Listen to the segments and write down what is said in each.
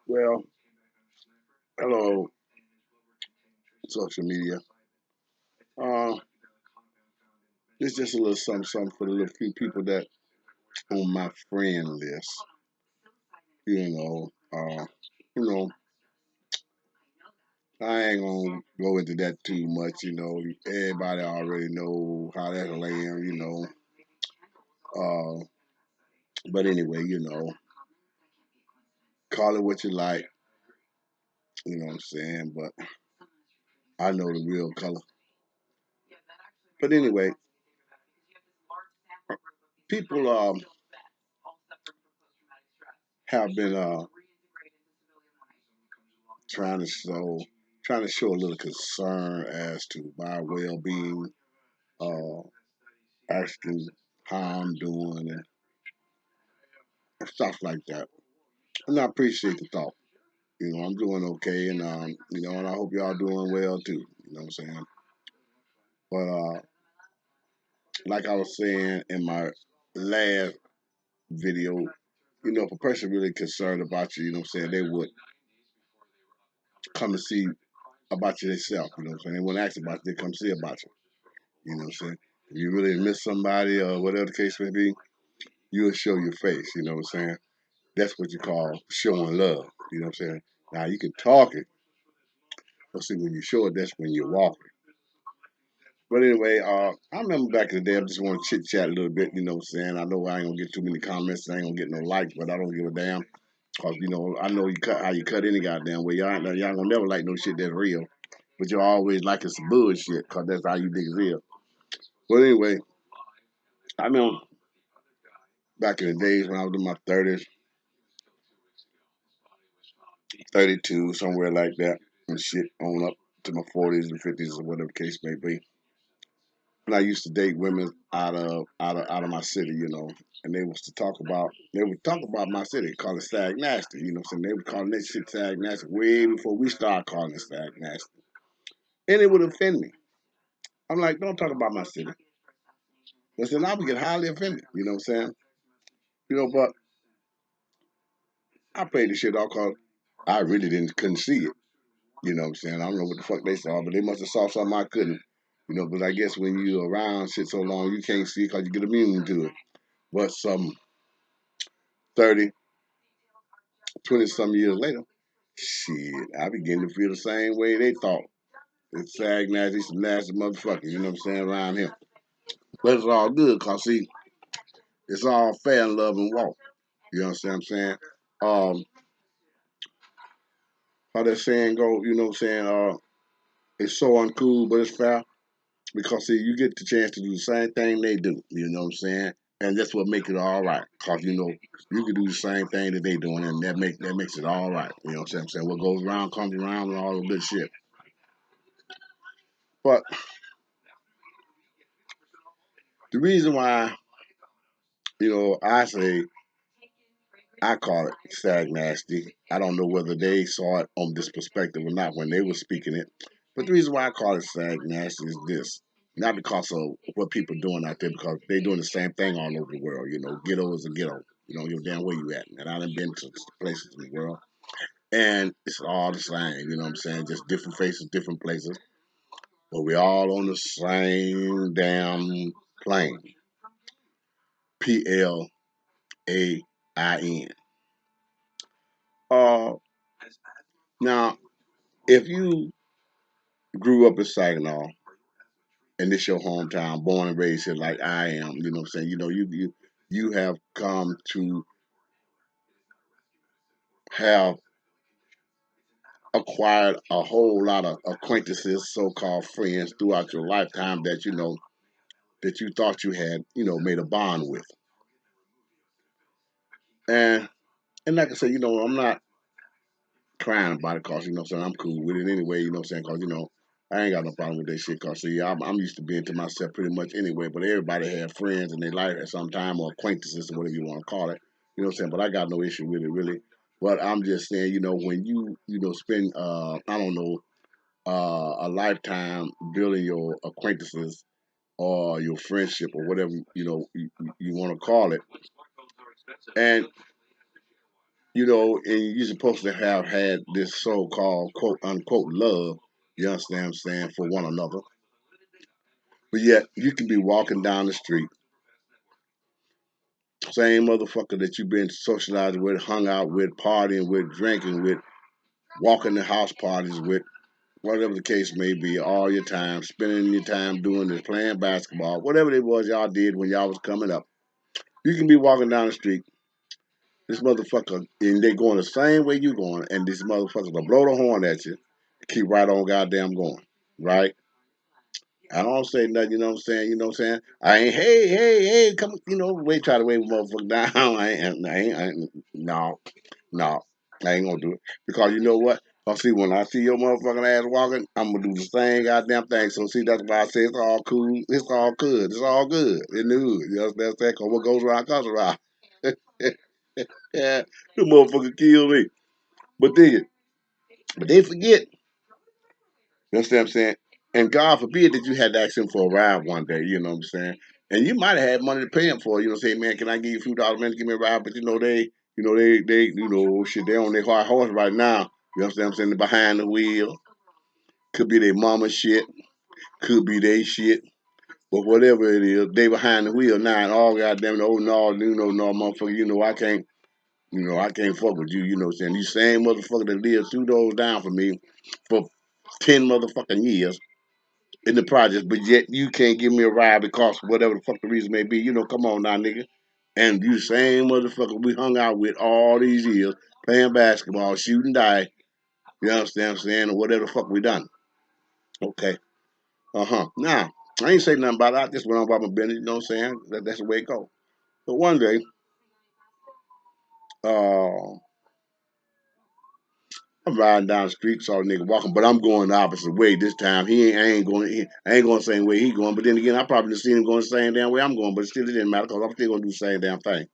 Well, hello, social media. Uh, it's just a little something for the little few people that on my friend list. You know, you know, I ain't gonna go into that too much. Everybody already know how that land. Uh, but anyway, call it what you like. You know what I'm saying? But I know the real color. But anyway, people have been trying to show trying to show a little concern as to my well being, uh, asking how I'm doing and stuff like that. And I appreciate the thought. I'm doing okay, and and I hope y'all doing well too. You know what I'm saying? But like I was saying in my last video, if a person really concerned about you, what I'm saying, they would come and see about you themselves. You know what I'm saying? They wouldn't ask about you, they come see about you. You know what I'm saying? If you really miss somebody or whatever the case may be, you'll show your face. You know what I'm saying? That's what you call showing love. You know what I'm saying? Now you can talk it, but see when you show it, that's when you're walking. But anyway, I remember back in the day. I just want to chit chat a little bit. You know what I'm saying? I know I ain't gonna get too many comments. I ain't gonna get no likes, but I don't give a damn. Cause I know you cut how you cut any goddamn way. Y'all gonna never like no shit that's real, but you always liking some bullshit. Cause that's how you niggas is. But anyway, I know back in the days when I was in my 30s, 32, somewhere like that, and shit on up to my 40s and 50s or whatever the case may be. And I used to date women out of my city, and they would talk about my city, call it Sag Nasty, you know what I'm saying? They would call that shit Sag Nasty way before we started calling it Sag Nasty. And it would offend me. I'm like, don't talk about my city. But then I would get highly offended, you know what I'm saying? But I played the shit off cause I really couldn't see it. You know what I'm saying? I don't know what the fuck they saw, but they must have saw something I couldn't. But I guess when you around shit so long, you can't see because you get immune to it. But some 30, 20 some years later, shit, I begin to feel the same way they thought. It's sag nasty, some nasty motherfuckers, you know what I'm saying, around here. But it's all good, cause see, it's all fair in love and walk. You understand what I'm saying? Um, how that saying go, you know what I'm saying? It's so uncool, but it's fair. Because see, you get the chance to do the same thing they do. You know what I'm saying? And that's what makes it all right. Cause you can do the same thing that they doing, and that makes it all right. You know what I'm saying? What goes around comes around, and all the good shit. But the reason why, I say I call it sag nasty. I don't know whether they saw it on this perspective or not when they were speaking it. But the reason why I call it sag nasty is this. Not because of what people doing out there, because they doing the same thing all over the world. Ghetto is a ghetto. You don't give a damn where you at. And I done been to places in the world. And it's all the same, you know what I'm saying? Just different faces, different places. But we all on the same damn plane. Plain. Now, if you grew up in Saginaw and this your hometown, born and raised here like I am, you know what I'm saying? You have come to have acquired a whole lot of acquaintances, so-called friends throughout your lifetime that you thought you had, made a bond with. And like I said, I'm not crying about it because, I'm cool with it anyway, because, I ain't got no problem with that shit because, see, I'm used to being to myself pretty much anyway, but everybody had friends in their life at some time or acquaintances or whatever you want to call it, but I got no issue with it really. But I'm just saying, when spend, I don't know, a lifetime building your acquaintances or your friendship or whatever, you want to call it, and and you're supposed to have had this so-called quote unquote love, you understand what I'm saying, for one another. But yet you can be walking down the street, same motherfucker that you've been socializing with, hung out with, partying with, drinking with, walking to house parties with, whatever the case may be, all your time, spending your time doing this, playing basketball, whatever it was y'all did when y'all was coming up. You can be walking down the street, this motherfucker, and they going the same way you going, and this motherfucker will blow the horn at you, keep right on goddamn going, right? I don't say nothing, you know what I'm saying? You know what I'm saying? I ain't, hey, hey, hey, come, try to wave a motherfucker down. No, no, I ain't gonna do it. Because you know what? See, when I see your motherfucking ass walking, I'm gonna do the same goddamn thing. So, see, that's why I say it's all cool. It's all good. It's all good in the hood. You understand? Because what goes around comes around. Yeah, the motherfucker kill me. But they forget. You understand what I'm saying? And God forbid that you had to ask him for a ride one day, you know what I'm saying? And you might have had money to pay him for, say, man, can I give you a few dollars, man, to give me a ride? But shit, they on their hard horse right now. You understand what I'm saying? They're behind the wheel. Could be their mama shit. Could be their shit. But whatever it is, they behind the wheel now and all goddamn, oh no, no, motherfucker, I can't fuck with you, you know what I'm saying? These same motherfucker that lived 2 doors down from me for 10 motherfucking years in the project, but yet you can't give me a ride because whatever the fuck the reason may be. Come on now, nigga. And you same motherfucker we hung out with all these years, playing basketball, shooting die. You understand what I'm saying? Or whatever the fuck we done. Okay. Now, I ain't say nothing about it. I just went on about my business, you know what I'm saying? That's the way it goes. But one day, uh, I'm riding down the street, saw a nigga walking, but I'm going the opposite way this time. I ain't going the same way he going. But then again, I probably just seen him going the same damn way I'm going. But still, it didn't matter because I'm still gonna do the same damn thing.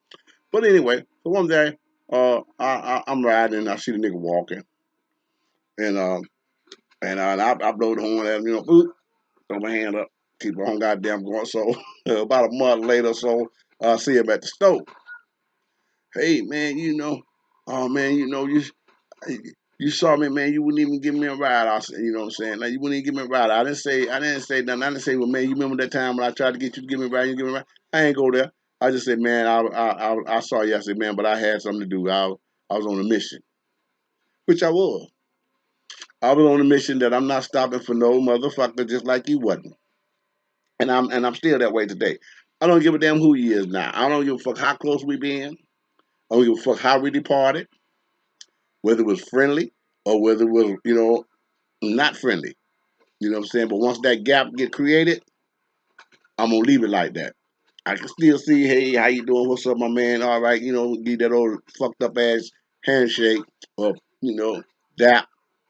But anyway, so one day, I'm riding and I see the nigga walking, and I blow the horn at him, boop, throw my hand up, keep on goddamn going. So about a month later, so I see him at the store. Hey man, oh man, you saw me, man. You wouldn't even give me a ride. I said, you know what I'm saying? Like you wouldn't even give me a ride. I didn't say nothing. I didn't say, well, man, you remember that time when I tried to get you to give me a ride? You give me a ride. I ain't go there. I just said, man, I saw you. I said, man, but I had something to do. I was on a mission, which I was. I was on a mission that I'm not stopping for no motherfucker, just like you wasn't. And I'm still that way today. I don't give a damn who he is now. I don't give a fuck how close we been. I don't give a fuck how we departed, whether it was friendly or whether it was, not friendly. You know what I'm saying? But once that gap get created, I'm gonna leave it like that. I can still see, hey, how you doing? What's up, my man? All right, give that old fucked up ass handshake or dap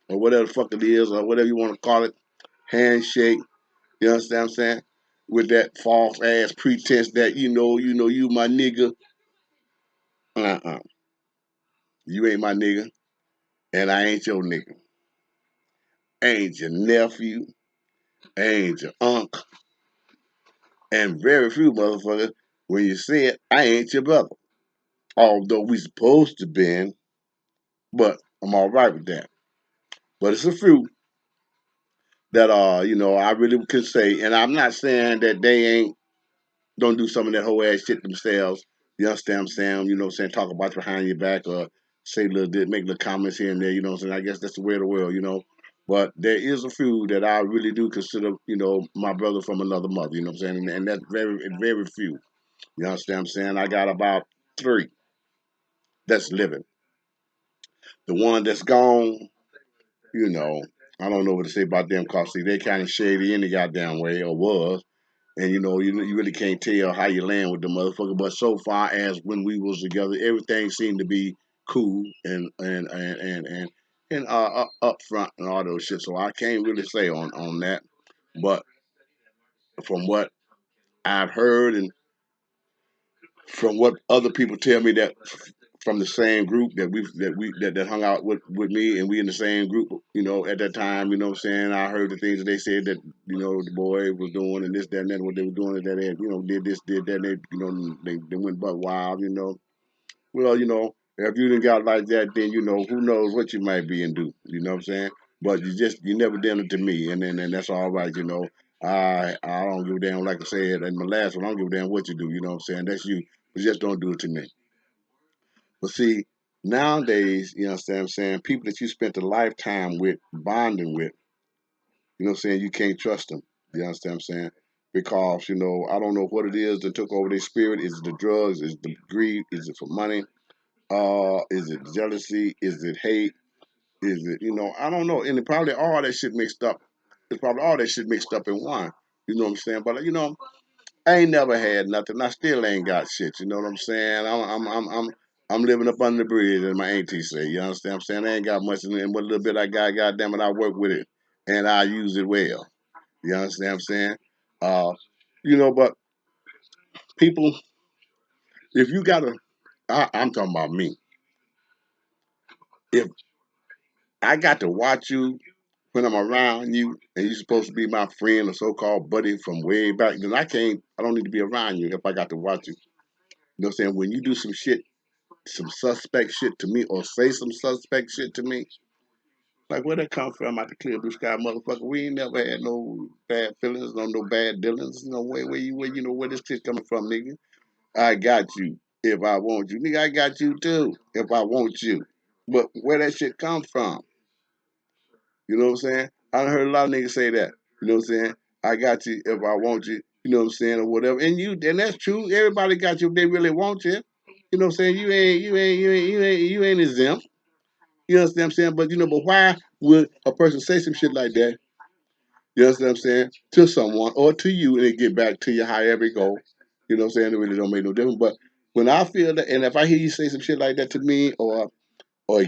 or whatever the fuck it is or whatever you want to call it, handshake. You understand what I'm saying? With that false ass pretense that you my nigga. Uh-uh. You ain't my nigga, and I ain't your nigga. I ain't your nephew. I ain't your uncle. And very few motherfuckers, when you say it, I ain't your brother. Although we supposed to been, but I'm all right with that. But it's a few that I really could say, and I'm not saying that they ain't don't do some of that whole ass shit themselves. You understand what I'm saying? You know what I'm saying? Talk about you behind your back or say make little comments here and there, you know what I'm saying? I guess that's the way of the world. But there is a few that I really do consider, my brother from another mother, you know what I'm saying? And that's very, very few. You understand what I'm saying? I got about three that's living. The one that's gone, you know, I don't know what to say about them because they kind of shady any goddamn way or was. And you really can't tell how you land with the motherfucker. But so far as when we was together, everything seemed to be cool and up front and all those shit. So I can't really say on that. But from what I've heard and from what other people tell me that from the same group that hung out with me and we in the same group, at that time, what I'm saying, I heard the things that they said that, the boy was doing and this, that, and that, what they were doing, that they, did this, did that, and they went buck wild, Well, If you didn't got like that, then you know who knows what you might be and do. You know what I'm saying? But you never done it to me, and that's all right. You know, I don't give a damn. Like I said in my last one, I don't give a damn what you do. You know what I'm saying? That's you, but just don't do it to me. But see, nowadays, you know what I'm saying? People that you spent a lifetime with, bonding with, you know what I'm saying? You can't trust them. You understand what I'm saying? Because, you know, I don't know what it is that took over their spirit. Is it the drugs? Is it the greed? Is it for money? Is it jealousy? Is it hate? Is it, you know, I don't know. And it probably all that shit mixed up. It's probably all that shit mixed up in one. You know what I'm saying? But, you know, I ain't never had nothing. I still ain't got shit. You know what I'm saying? I'm living up under the bridge, as my auntie say. You understand what I'm saying? I ain't got much, and what little bit I got, goddamn it, I work with it, and I use it well. You understand what I'm saying? Uh, you know, but people, if you gotta, I'm talking about me. If I got to watch you when I'm around you, and you're supposed to be my friend or so-called buddy from way back, then I can't. I don't need to be around you if I got to watch you. You know what I'm saying? When you do some shit, some suspect shit to me, or say some suspect shit to me, like where that come from? Out the clear blue sky, motherfucker. We ain't never had no bad feelings, no bad dealings. You know where you know where this shit coming from, nigga? I got you if I want you. Nigga, I got you too if I want you. But where that shit come from? You know what I'm saying? I done heard a lot of niggas say that. You know what I'm saying? I got you if I want you. You know what I'm saying, or whatever. And that's true. Everybody got you if they really want you. You know what I'm saying? You ain't exempt. You understand what I'm saying? But you know, but why would a person say some shit like that? You understand what I'm saying? To someone or to you, and it get back to you however it go. You know what I'm saying? It really don't make no difference. But when I feel that, and if I hear you say some shit like that to me, or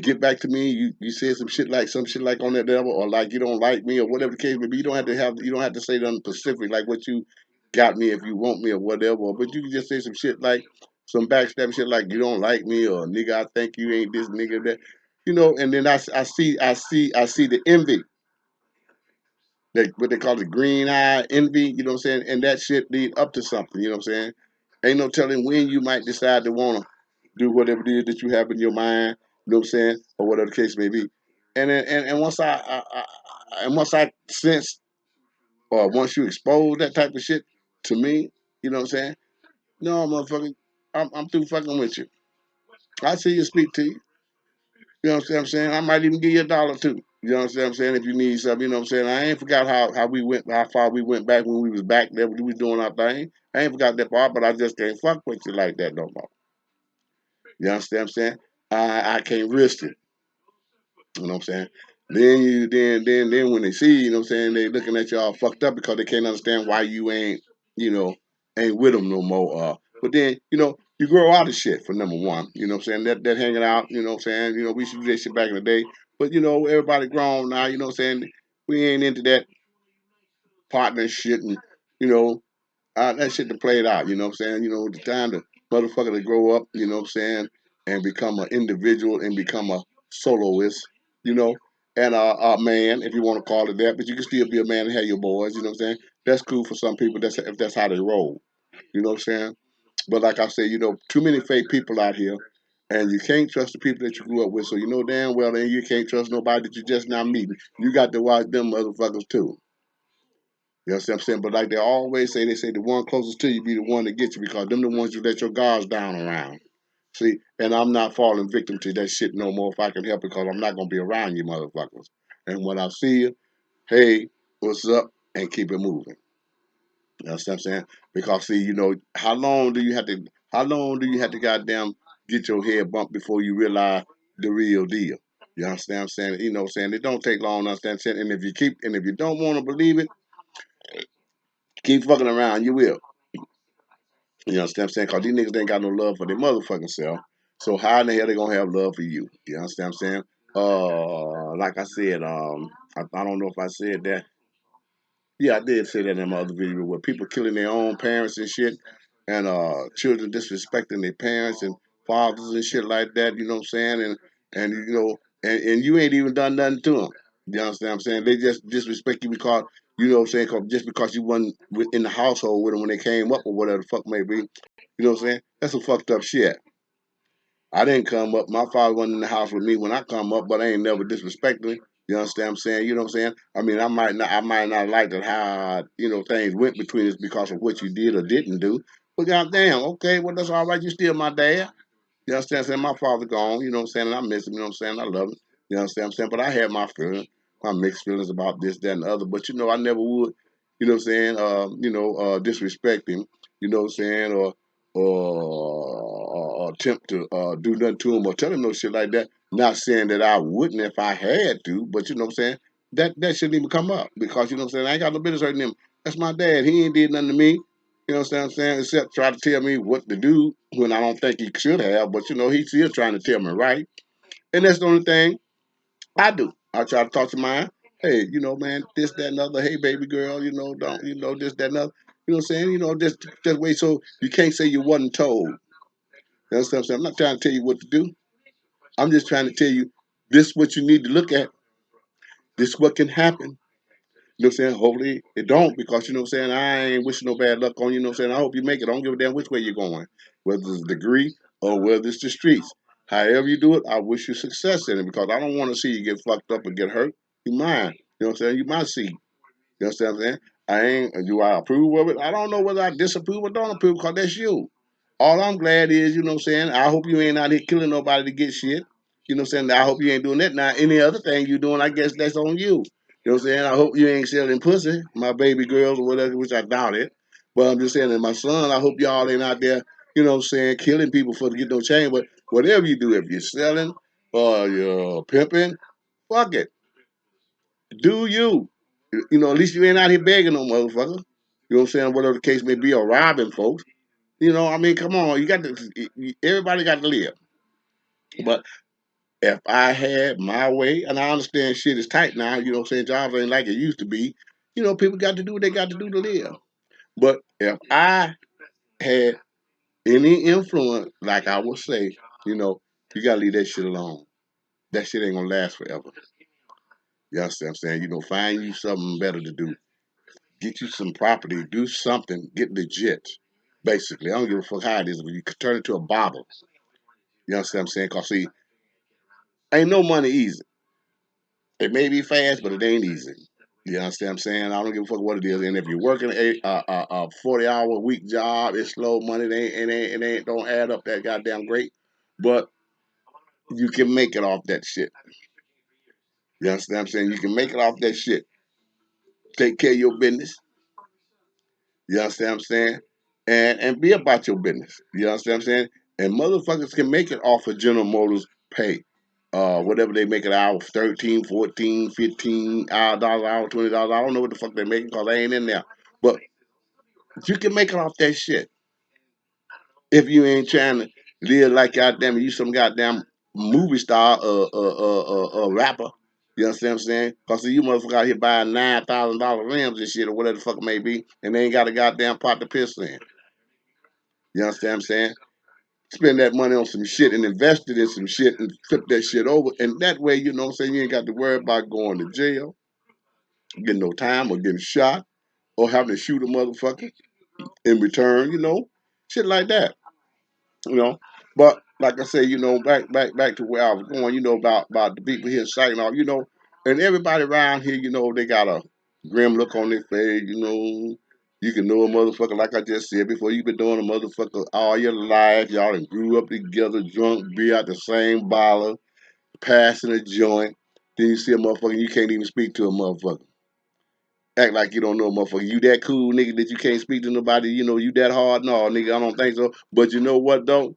get back to me, you said some shit like on that level, or like you don't like me, or whatever the case may be. You don't have to say nothing specific like what you got me if you want me or whatever. But you can just say some shit like some backstabbing shit like you don't like me or nigga I think you ain't this nigga that, you know. And then I see the envy, that what they call the green eye envy. You know what I'm saying? And that shit lead up to something. You know what I'm saying? Ain't no telling when you might decide to wanna do whatever it is that you have in your mind, you know what I'm saying, or whatever the case may be. And once once I sense, or once you expose that type of shit to me, you know what I'm saying? No, motherfucker, I'm through fucking with you. I see you, speak to you. You know what I'm saying? I might even give you $1 too. You know what I'm saying? If you need something, you know what I'm saying? I ain't forgot how we went, how far we went back when we was back there, when we was doing our thing. I ain't forgot that part, but I just can't fuck with you like that no more. You understand what I'm saying? I can't risk it. You know what I'm saying? Then when they see, you know what I'm saying, they looking at you all fucked up because they can't understand why you ain't, you know, ain't with them no more. But then, you know, you grow out of shit for number one. You know what I'm saying? That hanging out, you know what I'm saying? You know, we used to do that shit back in the day. But you know, everybody grown now, you know what I'm saying? We ain't into that partner shit and, you know, that shit to play it out, you know what I'm saying? You know, the time to motherfucker to grow up, you know what I'm saying, and become an individual and become a soloist, you know, and a man, if you want to call it that, but you can still be a man and have your boys, you know what I'm saying? That's cool for some people. That's if that's how they roll, you know what I'm saying? But like I said, you know, too many fake people out here, and you can't trust the people that you grew up with. So you know damn well, then you can't trust nobody that you just now meeting. You got to watch them motherfuckers too. You know what I'm saying? But like they always say, they say the one closest to you be the one that gets you because them the ones you let your guards down around. See, and I'm not falling victim to that shit no more if I can help it because I'm not gonna be around you motherfuckers. And when I see you, hey, what's up? And keep it moving. You know what I'm saying? Because see, you know, how long do you have to goddamn get your head bumped before you realize the real deal? You understand what I'm saying? You know what I'm saying? It don't take long to understand shit. And if you don't want to believe it, keep fucking around, you will. You understand what I'm saying? Because these niggas ain't got no love for their motherfucking self. So how in the hell they gonna have love for you? You understand what I'm saying? Like I said, I don't know if I said that. Yeah, I did say that in my other video where people killing their own parents and shit, and children disrespecting their parents and fathers and shit like that. You know what I'm saying? And you know, and you ain't even done nothing to them. You understand what I'm saying? They just disrespect you because you know what I'm saying? Just because you wasn't in the household with them when they came up or whatever the fuck may be. You know what I'm saying? That's some fucked up shit. I didn't come up. My father wasn't in the house with me when I come up, but I ain't never disrespecting. You understand what I'm saying? You know what I'm saying? I mean, I might not like that how things went between us because of what you did or didn't do. But goddamn, okay, well that's all right. You still my dad. You understand what I'm saying? My father gone, you know what I'm saying? And I miss him, you know what I'm saying? I love him. You understand what I'm saying? But I had my feelings, my mixed feelings about this, that, and the other. But I never would, you know what I'm saying, disrespect him, you know what I'm saying, or attempt to do nothing to him or tell him no shit like that. Not saying that I wouldn't if I had to, but you know what I'm saying? That shouldn't even come up because you know what I'm saying, I ain't got no business hurting him. That's my dad. He ain't did nothing to me. You know what I'm saying? Except try to tell me what to do when I don't think he should have. But he's still trying to tell me right. And that's the only thing I do. I try to talk to mine. Hey, man, this, that, and other. Hey, baby girl, don't, this, that, and other. You know what I'm saying? Just wait so you can't say you wasn't told. You know what I'm saying? I'm not trying to tell you what to do. I'm just trying to tell you this is what you need to look at. This is what can happen. You know what I'm saying? Hopefully it don't because you know what I'm saying, I ain't wishing no bad luck on you, you know what I'm saying? I hope you make it. I don't give a damn which way you're going. Whether it's a degree or whether it's the streets. However you do it, I wish you success in it because I don't want to see you get fucked up or get hurt. You mine. You know what I'm saying? You my seed. You understand what I'm saying? Do I approve of it? I don't know whether I disapprove or don't approve because that's you. All I'm glad is, you know what I'm saying, I hope you ain't out here killing nobody to get shit. You know what I'm saying? I hope you ain't doing that. Now, any other thing you doing, I guess that's on you. You know what I'm saying? I hope you ain't selling pussy, my baby girls or whatever, which I doubt it. But I'm just saying that my son, I hope y'all ain't out there, you know what I'm saying, killing people for to get no change. But whatever you do, if you're selling or you're pimping, fuck it. Do you. At least you ain't out here begging no motherfucker. You know what I'm saying? Whatever the case may be, or robbing folks. I mean, come on. Everybody got to live. But if I had my way, and I understand shit is tight now, you know what I'm saying? Jobs ain't like it used to be. People got to do what they got to do to live. But if I had any influence, like I would say, you got to leave that shit alone. That shit ain't going to last forever. You understand what I'm saying? Find you something better to do. Get you some property, do something, get legit. Basically, I don't give a fuck how it is, but you could turn it to a bottle. You understand what I'm saying? Cause see, ain't no money easy. It may be fast, but it ain't easy. You understand what I'm saying? I don't give a fuck what it is. And if you're working a 40-hour week job, it's slow money. It ain't don't add up that goddamn great. But you can make it off that shit. You understand what I'm saying? You can make it off that shit. Take care of your business. You understand what I'm saying? And be about your business. You understand what I'm saying? And motherfuckers can make it off of General Motors pay. Whatever they make it hour, 13, 14, 15 dollars hour, $20. I don't know what the fuck they making because I ain't in there. But you can make it off that shit if you ain't trying to live like goddamn you some goddamn movie star rapper. You understand what I'm saying? Cause you motherfucker out here buying $9,000 rims and shit or whatever the fuck it may be, and they ain't got a goddamn pot to piss in. You understand what I'm saying? Spend that money on some shit and invest it in some shit and flip that shit over. And that way, you know what I'm saying, you ain't got to worry about going to jail, getting no time or getting shot or having to shoot a motherfucker in return, shit like that. you know. But like I say, back to where I was going, about the people here sighting off, and everybody around here, they got a grim look on their face, You can know a motherfucker, like I just said before, you been doing a motherfucker all your life. Y'all done grew up together, drunk, be out the same bottle, passing a joint. Then you see a motherfucker, and you can't even speak to a motherfucker. Act like you don't know a motherfucker. You that cool, nigga, that you can't speak to nobody, you that hard? No, nigga, I don't think so. But you know what, though?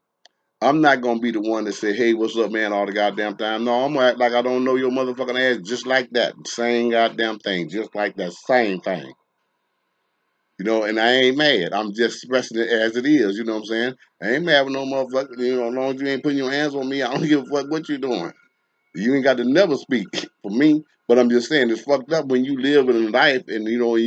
I'm not gonna be the one to say, "Hey, what's up, man?" All the goddamn time. No, I'm gonna act like I don't know your motherfucking ass, just like that, same goddamn thing, just like that same thing. And I ain't mad. I'm just expressing it as it is. You know what I'm saying? I ain't mad with no motherfucker. As long as you ain't putting your hands on me, I don't give a fuck what you doing. You ain't got to never speak for me. But I'm just saying it's fucked up when you live in life and you on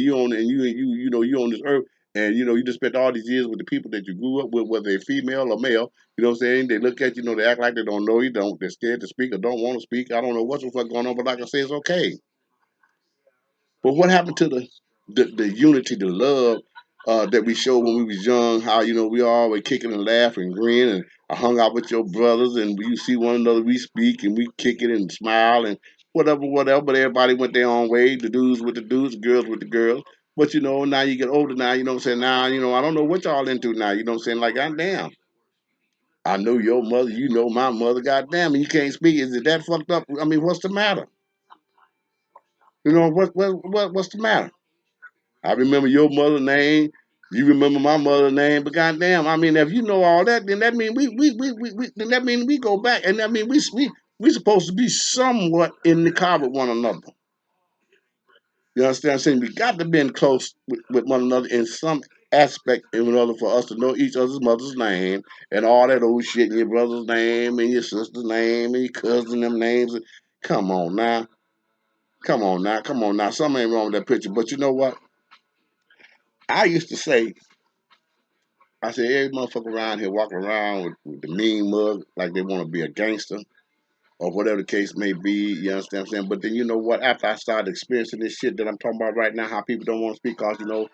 this earth and you just spent all these years with the people that you grew up with, whether they're female or male. You know what I'm saying? They look at you, they act like they don't know you, don't they're scared to speak or don't want to speak. I don't know what's the fuck going on, but like I say, it's okay. But what happened to the unity, the love? that we showed when we was young, how, we always kicking and laughing and grin, and I hung out with your brothers, and we see one another, we speak, and we kick it and smile, and whatever, whatever, but everybody went their own way, the dudes with the dudes, the girls with the girls. But now you get older now, what I'm saying? Now, I don't know what y'all into now, what I'm saying? Like, goddamn, I know your mother, you know my mother, goddamn, and you can't speak. Is it that fucked up? I mean, what's the matter? What's the matter? I remember your mother's name. You remember my mother's name, but goddamn, I mean, if you know all that, then that means we then that means we go back, and that means we supposed to be somewhat in the car with one another. You understand what I'm saying? We got to be in close with one another in some aspect in order for us to know each other's mother's name and all that old shit, and your brother's name and your sister's name and your cousin them names. Come on now. Come on now. Come on now. Something ain't wrong with that picture. But you know what? I used to say, I said, every motherfucker around here walking around with the mean mug like they want to be a gangster or whatever the case may be. You understand what I'm saying? But then you know what? After I started experiencing this shit that I'm talking about right now, how people don't want to speak because, and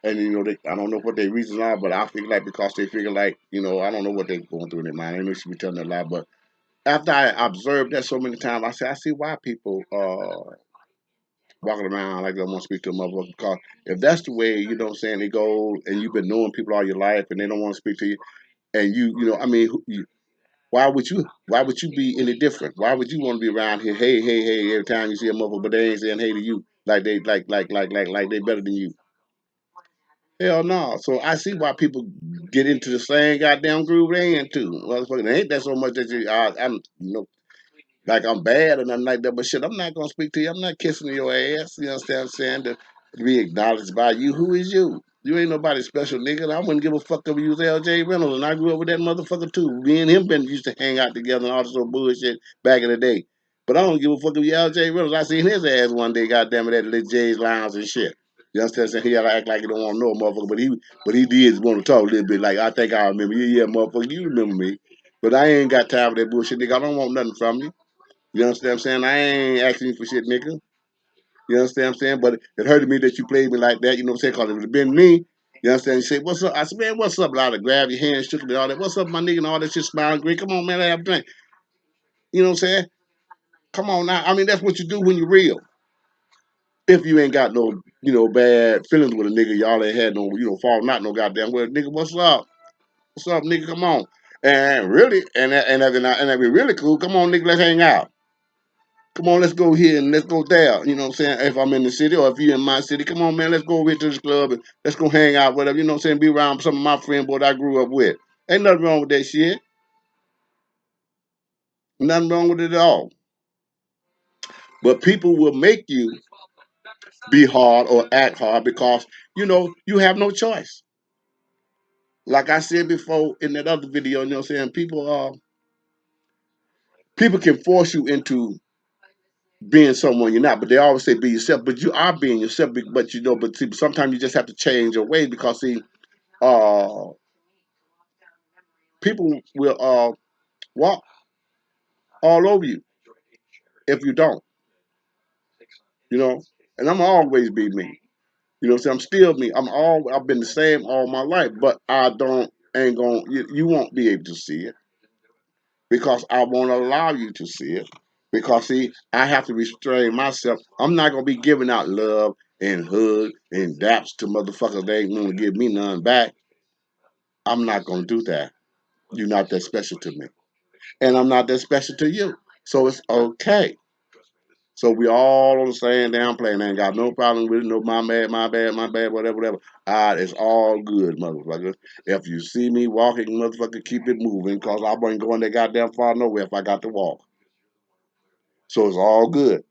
I don't know what their reasons are, but I feel like because they figure like, I don't know what they're going through in their mind. I know she be telling a lie, but after I observed that so many times, I said, I see why people walking around like they don't want to speak to a motherfucker. Because if that's the way, what I'm saying, they go and you've been knowing people all your life and they don't want to speak to you, and I mean, why would you be any different? Why would you want to be around here? Hey, hey, hey! Every time you see a motherfucker, but they ain't saying hey to you, like they like they better than you. Hell no. So I see why people get into the same goddamn groove they into. Motherfucker, it ain't that so much that I'm like I'm bad or nothing like that. But shit, I'm not gonna speak to you. I'm not kissing your ass. You understand what I'm saying? To be acknowledged by you. Who is you? You ain't nobody special, nigga. I wouldn't give a fuck if you was L.J. Reynolds, and I grew up with that motherfucker too. Me and him been used to hang out together and all this old bullshit back in the day. But I don't give a fuck if you L.J. Reynolds. I seen his ass one day, goddamn it, at Lit J's Lounge and shit. You understand? What I'm saying? He had to act like he don't want to know a motherfucker, but he did want to talk a little bit. Like, I think I remember you, yeah, motherfucker, you remember me. But I ain't got time for that bullshit, nigga. I don't want nothing from you. You understand what I'm saying? I ain't asking you for shit, nigga. You understand what I'm saying? But it hurted me that you played me like that. You know what I'm saying? Because it would have been me. You understand? You say, what's up? I said, man, what's up? I'd have grabbed your hand, shook it, and all that. What's up, my nigga? And all that shit, smiling great. Come on, man, have a drink. You know what I'm saying? Come on now. I mean, that's what you do when you're real. If you ain't got no, bad feelings with a nigga, y'all ain't had no, falling out no goddamn well, nigga, what's up? What's up, nigga? Come on. And really, and that be really cool. Come on, nigga, let's hang out. Come on, let's go here and let's go there. You know what I'm saying? If I'm in the city or if you're in my city, come on, man, let's go over here to this club and let's go hang out, whatever. You know what I'm saying? Be around some of my friends, boy, that I grew up with. Ain't nothing wrong with that shit. Nothing wrong with it at all. But people will make you be hard or act hard because, you have no choice. Like I said before in that other video, you know what I'm saying? People can force you into being someone you're not, but they always say be yourself. But you are being yourself. But see, sometimes you just have to change your ways because see, uh, people will walk all over you if you don't, you know. And I'm always be me. You know what I'm saying? I'm still me. I've been the same all my life, but I don't ain't going you won't be able to see it because I won't allow you to see it. Because see, I have to restrain myself. I'm not gonna be giving out love and hugs and daps to motherfuckers they ain't gonna give me none back. I'm not gonna do that. You're not that special to me. And I'm not that special to you. So it's okay. So we all on the same damn plane. I ain't got no problem with it. No, my bad, whatever, whatever. It's all good, motherfucker. If you see me walking, motherfucker, keep it moving, cause I wasn't going that goddamn far nowhere if I got to walk. So it's all good.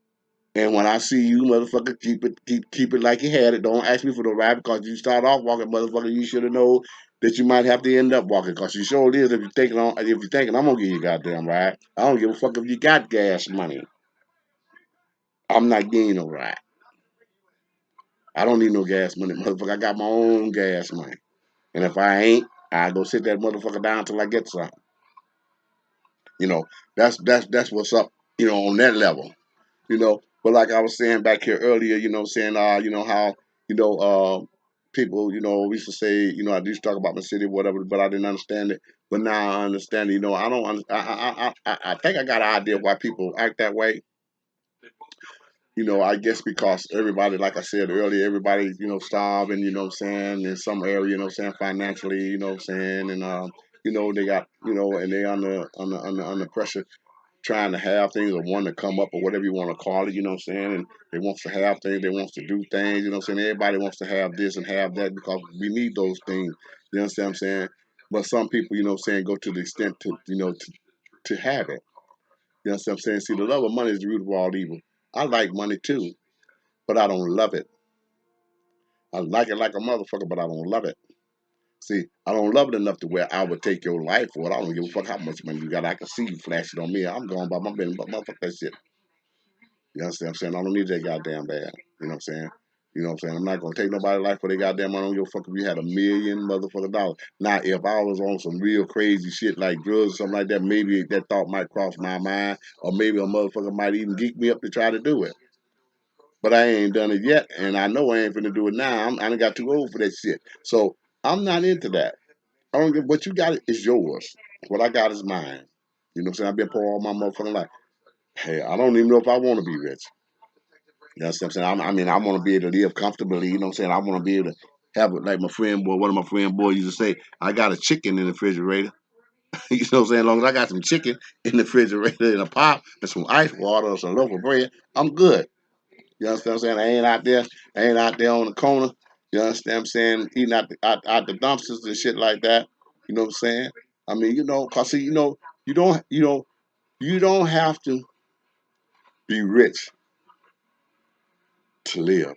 And when I see you, motherfucker, keep it like you had it. Don't ask me for the ride because you start off walking, motherfucker. You should have known that you might have to end up walking because you sure is. If you're thinking I'm gonna give you a goddamn ride, I don't give a fuck if you got gas money. I'm not getting no ride. I don't need no gas money, motherfucker. I got my own gas money. And if I ain't, I go sit that motherfucker down till I get some. You know, that's what's up, on that level. But like I was saying back here earlier, saying how, how, you know, people, we used to say, I used to talk about my city, whatever, but I didn't understand it. But now I understand it. I don't. I think I got an idea why people act that way. I guess because everybody, like I said earlier, everybody, starving, what I'm saying, in some area, financially, what I'm saying, and they got, and they under pressure trying to have things or wanting to come up or whatever you want to call it, what I'm saying, and they wants to have things, they wants to do things, what I'm saying. Everybody wants to have this and have that because we need those things, what I'm saying. But some people, what I'm saying, go to the extent to, to have it. What I'm saying. See, the love of money is the root of all evil. I like money too, but I don't love it. I like it like a motherfucker, but I don't love it. See, I don't love it enough to where I would take your life for it. I don't give a fuck how much money you got. I can see you flash it on me. I'm going by my business, but motherfuck that shit. You understand what I'm saying? I don't need that goddamn bad. You know what I'm saying? You know what I'm saying? I'm not gonna take nobody's life for their goddamn money. I don't give a fuck if you had $1 million motherfucking dollars. Now, if I was on some real crazy shit like drugs or something like that, maybe that thought might cross my mind, or maybe a motherfucker might even geek me up to try to do it. But I ain't done it yet, and I know I ain't finna do it now. I done got too old for that shit. So I'm not into that. I don't give what you got is yours. What I got is mine. You know what I'm saying? I've been poor all my motherfucking life. Hey, I don't even know if I want to be rich. You know what I'm saying? I mean, I want to be able to live comfortably. You know what I'm saying? I want to be able to have it like my friend boy. One of my friend boys used to say, "I got a chicken in the refrigerator." You know what I'm saying? As long as I got some chicken in the refrigerator and a pop and some ice water or some loaf of bread, I'm good. You understand what I'm saying? I ain't out there on the corner. You understand what I'm saying? Eating out the dumpsters and shit like that. You know what I'm saying? I mean, cause see, you don't have to be rich to live.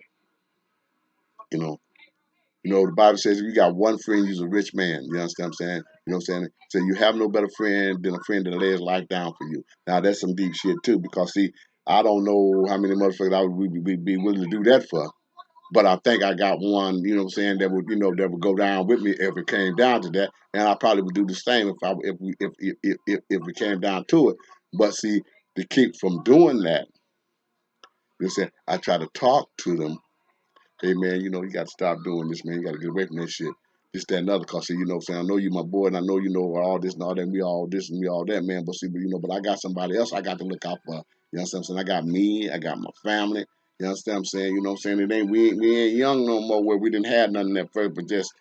You know, the Bible says if you got one friend, you're a rich man. You understand what I'm saying? You know what I'm saying? So you have no better friend than a friend that lays life down for you. Now that's some deep shit too, because see, I don't know how many motherfuckers I would be willing to do that for. But I think I got one, what I'm saying, that would go down with me if it came down to that, and I probably would do the same if it came down to it. But see, to keep from doing that, I try to talk to them. Hey man, you got to stop doing this, man. You got to get away from that shit. This, that, and other. Cause see, what I'm saying, I know you my boy, and I know you know all this and all that. And we all this and we all that, man. But see, but I got somebody else I got to look out for. You know what I'm saying? I got me, I got my family. You understand what I'm saying? You know what I'm saying? We ain't young no more where we didn't have nothing at first, but just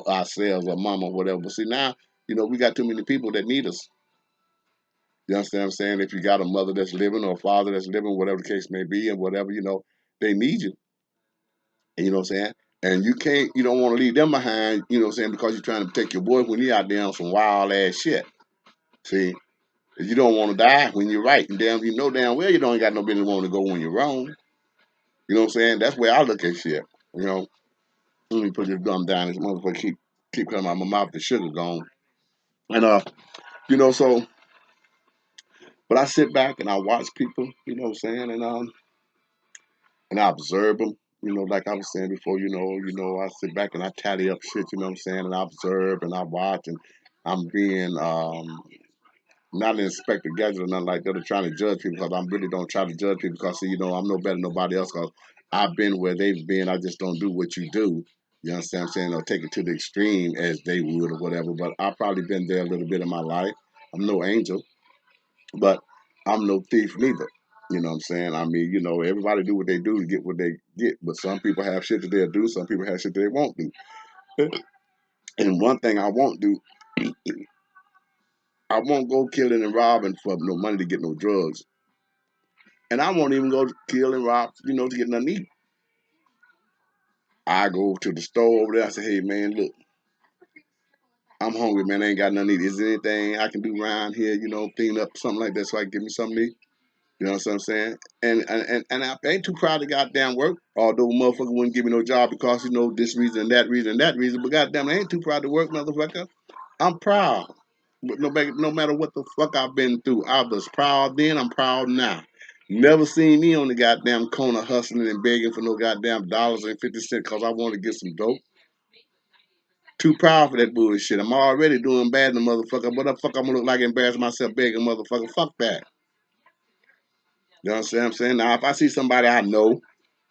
ourselves or mama or whatever. But see now, we got too many people that need us. You understand what I'm saying? If you got a mother that's living or a father that's living, whatever the case may be, and whatever, they need you. And you know what I'm saying? And you don't want to leave them behind, you know what I'm saying, because you're trying to protect your boy when he out there on some wild ass shit. See? You don't want to die when you're right. And damn, you know damn well you don't got no business wanting to go when you're wrong. You know what I'm saying? That's where I look at shit. You know? Let me put this gum down. This motherfucker keep coming out of my mouth, the sugar gone. And so but I sit back and I watch people, you know what I'm saying, and I observe them. Like I was saying before, I sit back and I tally up shit, you know what I'm saying, and I observe and I watch, and I'm being not an inspector gadget or nothing like that, or trying to judge people, because I really don't try to judge people, because see, I'm no better than nobody else, because I've been where they've been. I just don't do what you do. You understand what I'm saying? Or take it to the extreme as they would or whatever. But I've probably been there a little bit in my life. I'm no angel, but I'm no thief neither. You know what I'm saying? I mean, everybody do what they do to get what they get. But some people have shit that they'll do. Some people have shit that they won't do. And one thing I won't do, I won't go killing and robbing for no money to get no drugs. And I won't even go kill and rob, to get nothing to eat. I go to the store over there. I say, hey, man, look, I'm hungry, man. I ain't got nothing to eat. Is there anything I can do around here, clean up something like that so I can get me something to eat? You know what I'm saying? And I ain't too proud of goddamn work. Although motherfucker wouldn't give me no job because this reason and that reason and that reason. But goddamn, I ain't too proud to work, motherfucker. I'm proud. But no matter what the fuck I've been through, I was proud then. I'm proud now. Never seen me on the goddamn corner hustling and begging for no goddamn dollars and 50 cents because I want to get some dope. Too proud for that bullshit. I'm already doing bad in the motherfucker. What the fuck I'm gonna look like embarrassing myself begging motherfucker? Fuck that. You know what I'm saying? Now, if I see somebody I know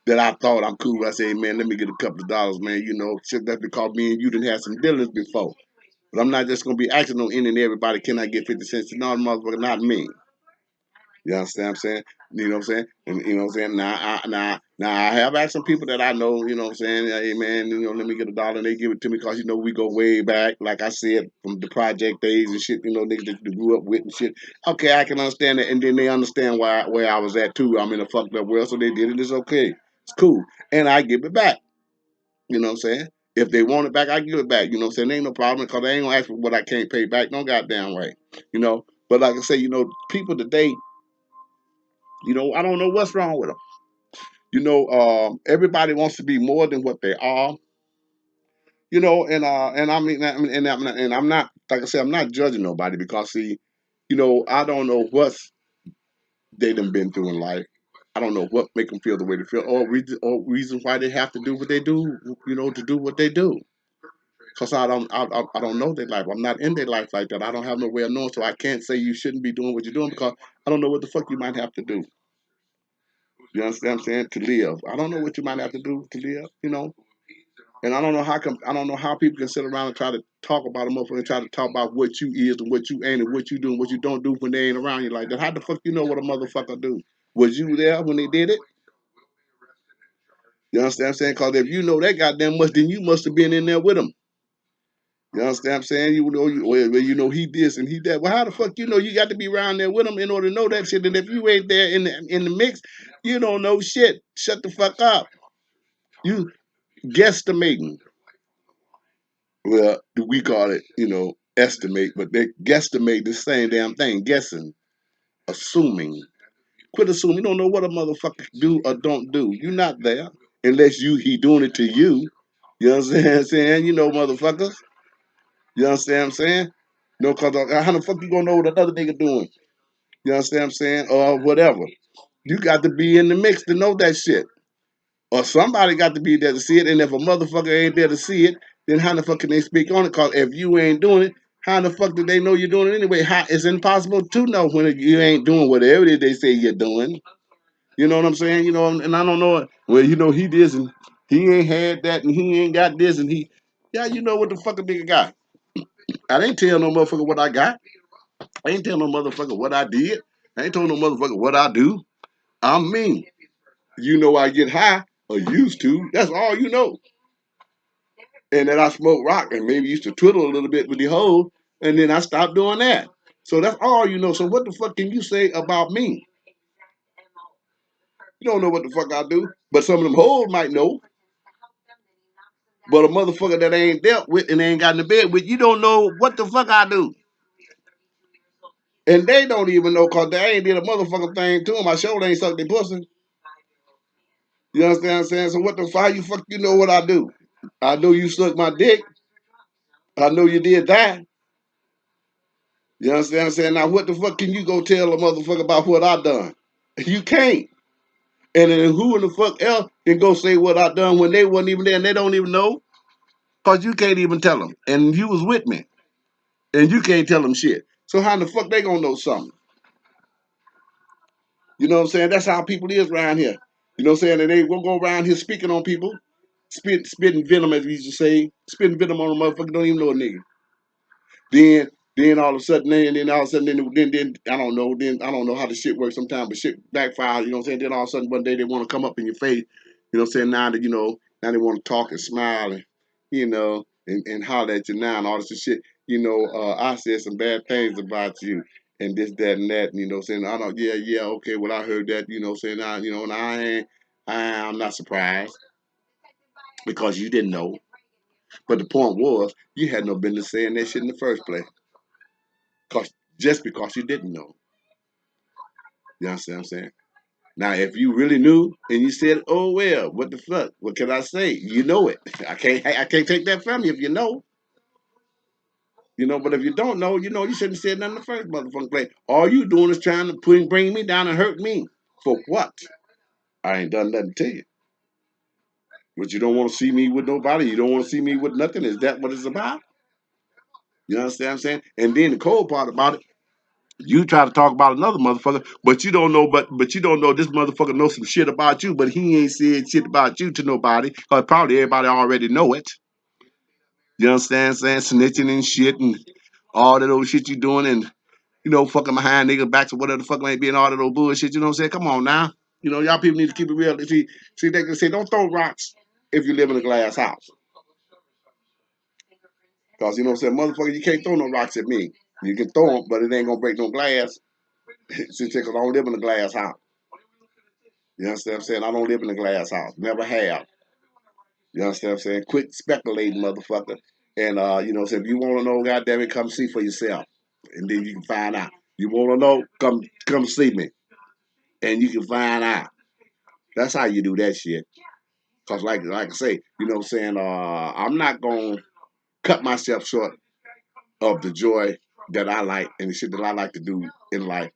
that I thought I'm cool. I say, hey, man, let me get a couple of dollars, man. You know, shit, that's because me and you didn't have some dealings before. But I'm not just gonna be asking on any and everybody, can I get 50 cents? No, motherfucker, not me. You understand what I'm saying? You know what I'm saying? And you know what I'm saying? Now I have asked some people that I know, you know what I'm saying, hey man, you know, let me get a dollar and they give it to me because you know we go way back, like I said, from the project days and shit, you know, niggas that you grew up with and shit. Okay, I can understand that, and then they understand where I was at too. I'm in a fucked up world, so they did it, it's okay. It's cool. And I give it back. You know what I'm saying? If they want it back, I give it back. You know what I'm saying? Ain't no problem because they ain't gonna ask for what I can't pay back. No goddamn way. You know. But like I say, you know, people today, you know, I don't know what's wrong with them. You know, everybody wants to be more than what they are. You know, and and I'm not like I said, I'm not judging nobody because see, you know, I don't know what's they done been through in life. I don't know what make them feel the way they feel, or reasons why they have to do what they do. You know, to do what they do. Cause I don't know their life. I'm not in their life like that. I don't have no way of knowing, so I can't say you shouldn't be doing what you're doing because I don't know what the fuck you might have to do. You understand what I'm saying? To live. I don't know what you might have to do to live, you know? And I don't know how people can sit around and try to talk about a motherfucker and try to talk about what you is and what you ain't and what you do and what you don't do when they ain't around you like that. How the fuck you know what a motherfucker do? Was you there when they did it? You understand what I'm saying? Because if you know that goddamn much, then you must have been in there with them. You understand what I'm saying? You know he this and he that. Well, how the fuck you know you got to be around there with him in order to know that shit? And if you ain't there in the mix, you don't know shit. Shut the fuck up. You guesstimating. Well, we call it, you know, estimate, but they guesstimate the same damn thing. Guessing, assuming. Quit assuming. You don't know what a motherfucker do or don't do. You're not there unless he doing it to you. You understand what I'm saying? You know, motherfuckers. You understand what I'm saying? No, cause how the fuck you gonna know what another nigga doing? You understand what I'm saying? Or whatever. You got to be in the mix to know that shit. Or somebody got to be there to see it. And if a motherfucker ain't there to see it, then how the fuck can they speak on it? Cause if you ain't doing it, how the fuck do they know you're doing it anyway? It's impossible to know when you ain't doing whatever it is they say you're doing. You know what I'm saying? You know, and I don't know it. Well, you know, he this and he ain't had that and he ain't got this and he, yeah, you know what the fuck a nigga got. I didn't tell no motherfucker what I got. I ain't tell no motherfucker what I did. I ain't told no motherfucker what I do. I'm me. You know I get high or used to. That's all you know. And then I smoke rock and maybe used to twiddle a little bit with the hoe, and then I stopped doing that. So that's all you know. So what the fuck can you say about me? You don't know what the fuck I do. But some of them hoes might know. But a motherfucker that ain't dealt with and ain't got in the bed with, you don't know what the fuck I do. And they don't even know because they ain't did a motherfucking thing to them. I sure ain't sucked their pussy. You understand what I'm saying? So what the fuck you fuck you know what I do? I know you sucked my dick. I know you did that. You understand what I'm saying? Now what the fuck can you go tell a motherfucker about what I done? You can't. And then who in the fuck else can go say what I done when they wasn't even there and they don't even know? Cause you can't even tell them. And you was with me. And you can't tell them shit. So how in the fuck they gonna know something? You know what I'm saying? That's how people is around here. You know what I'm saying? And they will go around here speaking on people, spitting venom, as we used to say, spitting venom on a motherfucker, don't even know a nigga. Then then all of a sudden, then all of a sudden, then I don't know how the shit works sometimes, but shit backfire. You know what I'm saying? Then all of a sudden, one day they want to come up in your face. You know what I'm saying? Now that now they want to talk and smile and and holler at you now and all this shit. I said some bad things about you and this, that, and that. And, you know what I'm saying? I don't. Yeah, okay. Well, I heard that. You know what I'm saying? And I'm not surprised because you didn't know. But the point was, you had no business saying that shit in the first place. Cause just because you didn't know. You understand what I'm saying? Now, if you really knew and you said, "Oh well, what the fuck? What can I say?" You know it. I can't take that from you if you know. But if you don't know, you shouldn't have said nothing in the first motherfucking place. All you doing is trying to bring me down and hurt me. For what? I ain't done nothing to you. But you don't want to see me with nobody. You don't want to see me with nothing. Is that what it's about? You understand what I'm saying? And then the cold part about it, You try to talk about another motherfucker, but you don't know, but you don't know this motherfucker knows some shit about you, but he ain't said shit about you to nobody, cause probably everybody already know it. You understand what I'm saying? Snitching and shit and all that old shit you doing and fucking behind niggas backs or whatever the fuck may be and all that old bullshit, you know what I'm saying? Come on now. Y'all people need to keep it real. See, they can say don't throw rocks if you live in a glass house. Cause you know what I'm saying, motherfucker, you can't throw no rocks at me. You can throw them, but it ain't gonna break no glass. Since cause I don't live in a glass house. You understand what I'm saying? I don't live in a glass house. Never have. You understand what I'm saying? Quit speculating, motherfucker. And if you wanna know, goddamn it, come see for yourself. And then you can find out. You wanna know, come see me. And you can find out. That's how you do that shit. Cause like I say, you know what I'm saying, I'm not gonna cut myself short of the joy that I like and the shit that I like to do in life.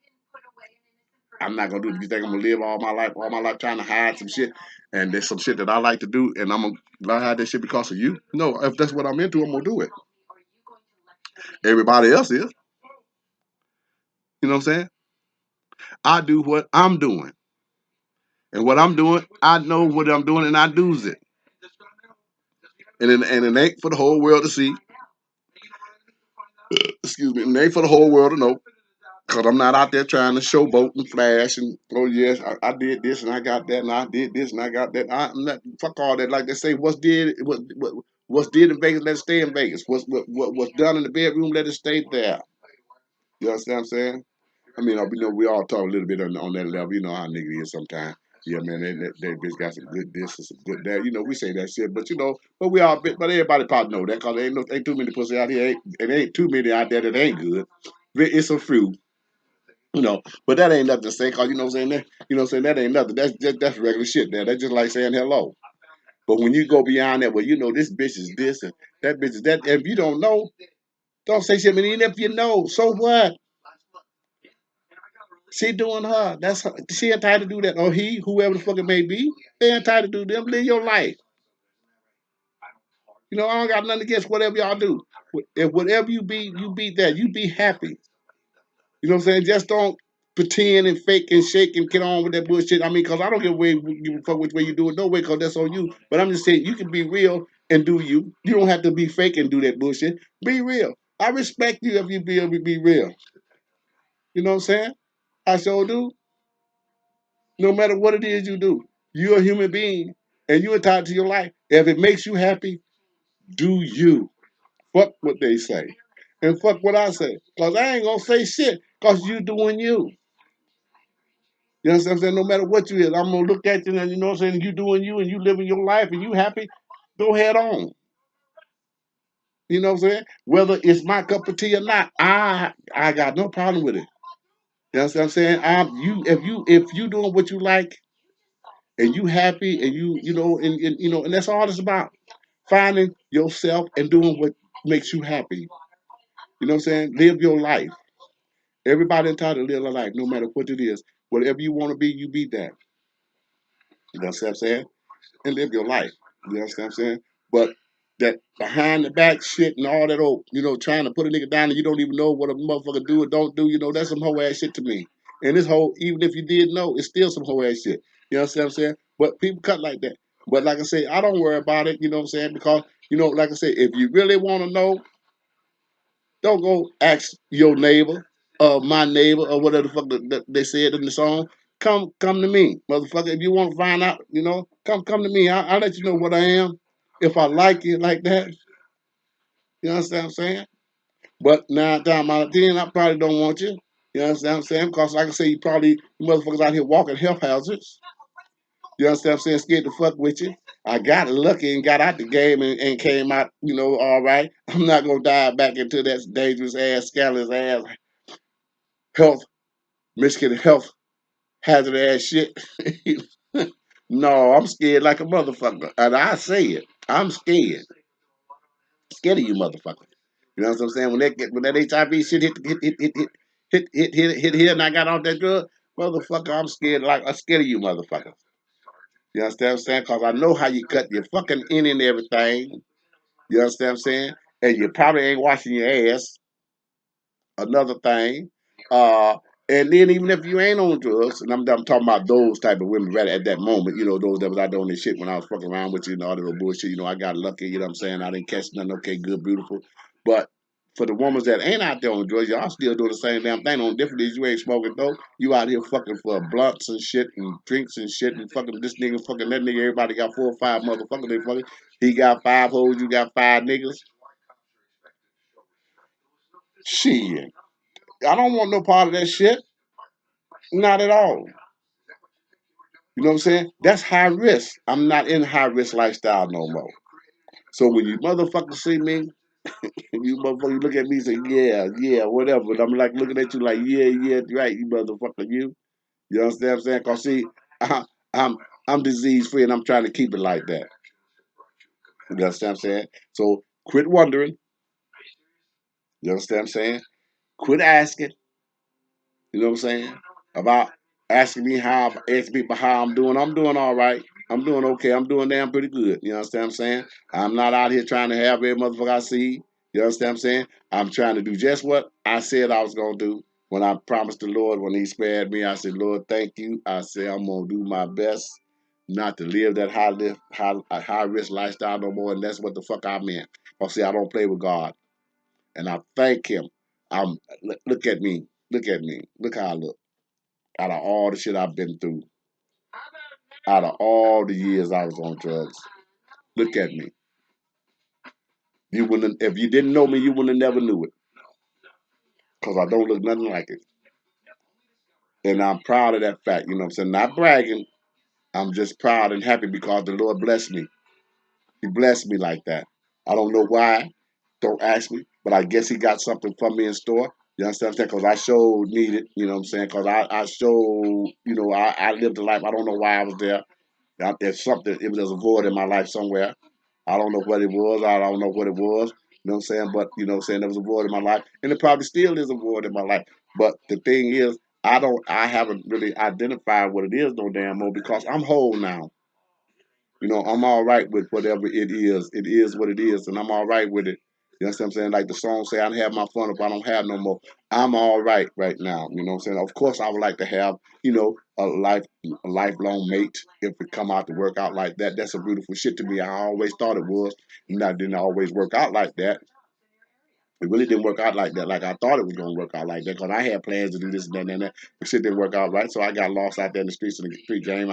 I'm not gonna do it. You think I'm gonna live all my life trying to hide some shit, and there's some shit that I like to do, and I'm gonna hide that shit because of you? No, if that's what I'm into, I'm gonna do it. Everybody else is. You know what I'm saying? I do what I'm doing, and what I'm doing, I know what I'm doing, and I do's it, and it ain't for the whole world to see. Excuse me, it ain't for the whole world to know. Cause I'm not out there trying to showboat and flash and oh yes, I did this and I got that and I did this and I got that. I'm not fuck all that. Like they say, what's did in Vegas, let it stay in Vegas. What's done in the bedroom, let it stay there. You understand what I'm saying? I mean, we all talk a little bit on that level. You know how nigga is sometimes. Yeah, man, they bitch got some good this and some good that. We say that shit, but we all, but everybody probably know that because ain't too many pussy out here. Ain't too many out there that ain't good. It's a few. But that ain't nothing to say, cause you know what I'm saying. That ain't nothing. That's regular shit. There, that's just like saying hello. But when you go beyond that, well, this bitch is this and that bitch is that. If you don't know, don't say shit. I mean, even if you know, so what? She doing her. That's her. She entitled to do that, or he, whoever the fuck it may be, they entitled to do them. Live your life. I don't got nothing against whatever y'all do. If whatever you be that. You be happy. You know what I'm saying? Just don't pretend and fake and shake and get on with that bullshit. I mean, because I don't give a fuck which way you do it. No way, because that's on you. But I'm just saying, you can be real and do you. You don't have to be fake and do that bullshit. Be real. I respect you if you be able to be real. You know what I'm saying? I sure do. No matter what it is you do, you're a human being and you're entitled to your life. If it makes you happy, do you. Fuck what they say. And fuck what I say. Because I ain't going to say shit because you doing you. You know what I'm saying? No matter what you is, I'm gonna look at you and you know what I'm saying, you doing you and you living your life and you happy, go head on. You know what I'm saying? Whether it's my cup of tea or not, I got no problem with it. You know what I'm saying? If you doing what you like and you happy and and that's all it's about. Finding yourself and doing what makes you happy. You know what I'm saying? Live your life. Everybody entitled to live their life, no matter what it is. Whatever you want to be, you be that. You know what I'm saying? And live your life. You understand what I'm saying? But that behind the back shit and all that old, trying to put a nigga down and you don't even know what a motherfucker do or don't do, that's some whole ass shit to me. And this whole, even if you did know, it's still some whole ass shit. You understand what I'm saying? But people cut like that. But like I say, I don't worry about it, you know what I'm saying? Because, like I say, if you really want to know, don't go ask your neighbor, my neighbor, or whatever the fuck they said in the song. Come to me, motherfucker. If you want to find out, come to me. I'll let you know what I am. If I like you like that, you understand what I'm saying? But 9 times out of 10, I probably don't want you. You understand what I'm saying? Because like I say, you motherfuckers out here walking health hazards. You understand what I'm saying? Scared to fuck with you. I got lucky and got out the game and came out, all right. I'm not gonna dive back into that dangerous ass, scandalous ass health, Michigan health hazard ass shit. No, I'm scared like a motherfucker. And I say it. I'm scared. Scared of you motherfuckers. You know what I'm saying? When that HIV shit hit here and I got off that drug, motherfucker, I'm scared of you motherfuckers. You understand what I'm saying? Cause I know how you cut your fucking in and everything. You understand what I'm saying? And you probably ain't washing your ass. Another thing. Uh, and then even if you ain't on drugs, and I'm talking about those type of women right at that moment, those that was out there on this shit when I was fucking around with you and all that little bullshit, I got lucky, you know what I'm saying? I didn't catch nothing, okay, good, beautiful. But for the women that ain't out there on drugs, y'all still doing the same damn thing. On different is you ain't smoking dope. You out here fucking for blunts and shit and drinks and shit and fucking this nigga, fucking that nigga. Everybody got 4 or 5 motherfuckers. They fucking. He got 5 hoes. You got 5 niggas. Shit. I don't want no part of that shit. Not at all. You know what I'm saying? That's high risk. I'm not in high risk lifestyle no more. So when you motherfuckers see me, and you motherfuckers look at me and say, yeah, yeah, whatever. And I'm like looking at you like, yeah, yeah, right, you motherfucker, you. You understand what I'm saying? Cause see, I'm I'm disease free and I'm trying to keep it like that. You understand what I'm saying? So quit wondering. You understand what I'm saying? Quit asking. You know what I'm saying? About asking me asking people how I'm doing. I'm doing all right. I'm doing okay. I'm doing damn pretty good. You understand what I'm saying? I'm not out here trying to have every motherfucker I see. You understand what I'm saying? I'm trying to do just what I said I was gonna do when I promised the Lord when He spared me. I said, Lord, thank you. I said I'm gonna do my best not to live that high risk lifestyle no more, and that's what the fuck I meant. I see, I don't play with God, and I thank Him. Look at me. Look at me. Look how I look out of all the shit I've been through, out of all the years I was on drugs. Look at me. You wouldn't, if you didn't know me, you wouldn't have never knew it, cause I don't look nothing like it, and I'm proud of that fact. You know what I'm saying? Not bragging. I'm just proud and happy because the Lord blessed me. He blessed me like that. I don't know why. Don't ask me, but I guess He got something for me in store. You understand what I'm saying? Because I sure need it. You know what I'm saying? Because I sure, I lived a life. I don't know why I was there. There's something, it was a void in my life somewhere. I don't know what it was. I don't know what it was. You know what I'm saying? But, you know what I'm saying? There was a void in my life. And it probably still is a void in my life. But the thing is, I haven't really identified what it is no damn more because I'm whole now. I'm all right with whatever it is. It is what it is, and I'm all right with it. You know what I'm saying? Like the song say, I don't have my fun if I don't have no more. I'm all right now. You know what I'm saying? Of course, I would like to have, a lifelong mate if it come out to work out like that. That's a beautiful shit to me. I always thought it was. And that didn't always work out like that. It really didn't work out like that, like I thought it was gonna work out like that. Cause I had plans to do this and that and that. But shit didn't work out right. So I got lost out there in the streets of the street game.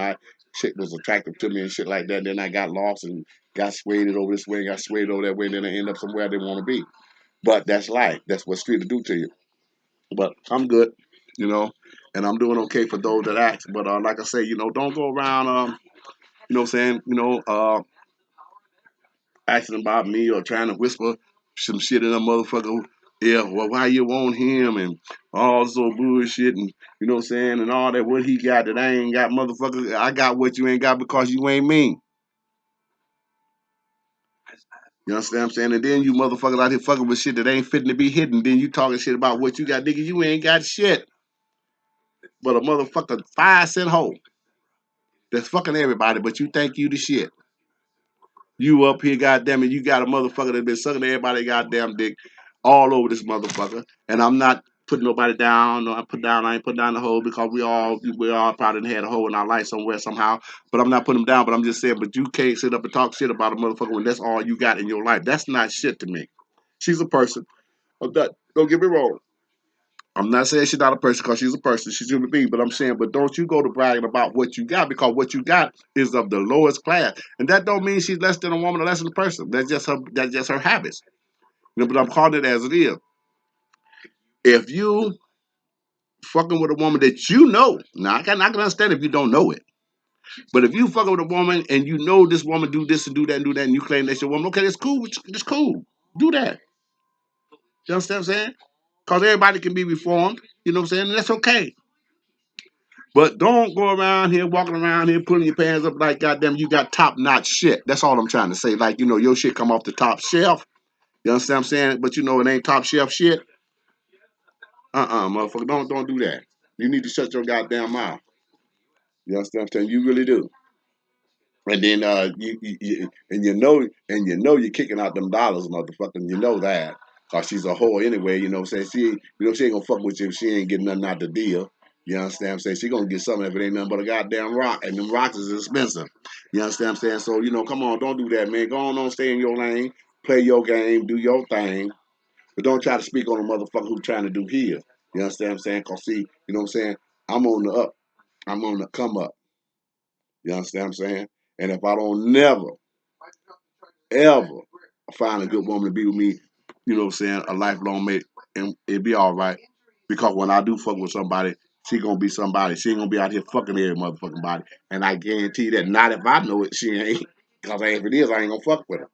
Shit was attractive to me and shit like that. Then I got lost and got swayed over this way, got swayed over that way, and then I end up somewhere I didn't want to be. But that's life. That's what street will do to you. But I'm good, you know, and I'm doing okay for those that ask. But like I say, don't go around saying, asking about me or trying to whisper some shit in a motherfucker. Yeah, well, why you want him and all this old bullshit and you know what I'm saying and all that what he got that I ain't got, motherfucker. I got what you ain't got because you ain't me. You understand what I'm saying? And then you motherfuckers out here fucking with shit that ain't fitting to be hidden. Then you talking shit about what you got, nigga. You ain't got shit but a motherfucker 5 cent hole that's fucking everybody, but you think you the shit. You up here, goddamn it, you got a motherfucker that been sucking everybody goddamn dick all over this motherfucker. And I'm not putting nobody down. No, I ain't putting down the hole because we all probably had a hole in our life somewhere somehow. But I'm not putting them down. But I'm just saying, but you can't sit up and talk shit about a motherfucker when that's all you got in your life. That's not shit to me. She's a person. Don't get me wrong. I'm not saying she's not a person because she's a person. She's a human being. But I'm saying, but don't you go to bragging about what you got because what you got is of the lowest class, and that don't mean she's less than a woman or less than a person. That's just her. That's just her habits. But I'm calling it as it is. If you fucking with a woman that you know, now I can understand if you don't know it, but if you fucking with a woman and you know this woman do this and do that and do that, and you claim that's your woman, okay, that's cool. It's cool. Do that. You understand what I'm saying? Because everybody can be reformed. You know what I'm saying? And that's okay. But don't go around here walking around here putting your pants up like goddamn you got top notch shit. That's all I'm trying to say. Like, your shit come off the top shelf. You understand what I'm saying? But it ain't top shelf shit. Motherfucker. Don't do that. You need to shut your goddamn mouth. You understand what I'm saying? You really do. And then you and you know you're kicking out them dollars, motherfucker. And you know that. Cause she's a whore anyway, you know what I'm saying? She ain't gonna fuck with you if she ain't getting nothing out the deal. You understand what I'm saying? She gonna get something if it ain't nothing but a goddamn rock. And them rocks is expensive. You understand what I'm saying? So, come on, don't do that, man. Go on, stay in your lane, play your game, do your thing. But don't try to speak on a motherfucker who's trying to do his. You understand what I'm saying? Cause see, you know what I'm saying? I'm on the up. I'm on the come up. You understand what I'm saying? And if I don't never, ever find a good woman to be with me, you know what I'm saying, a lifelong mate, and it'd be all right. Because when I do fuck with somebody, she gonna be somebody. She ain't gonna be out here fucking every motherfucking body. And I guarantee that not if I know it, she ain't. Because if it is, I ain't gonna fuck with her.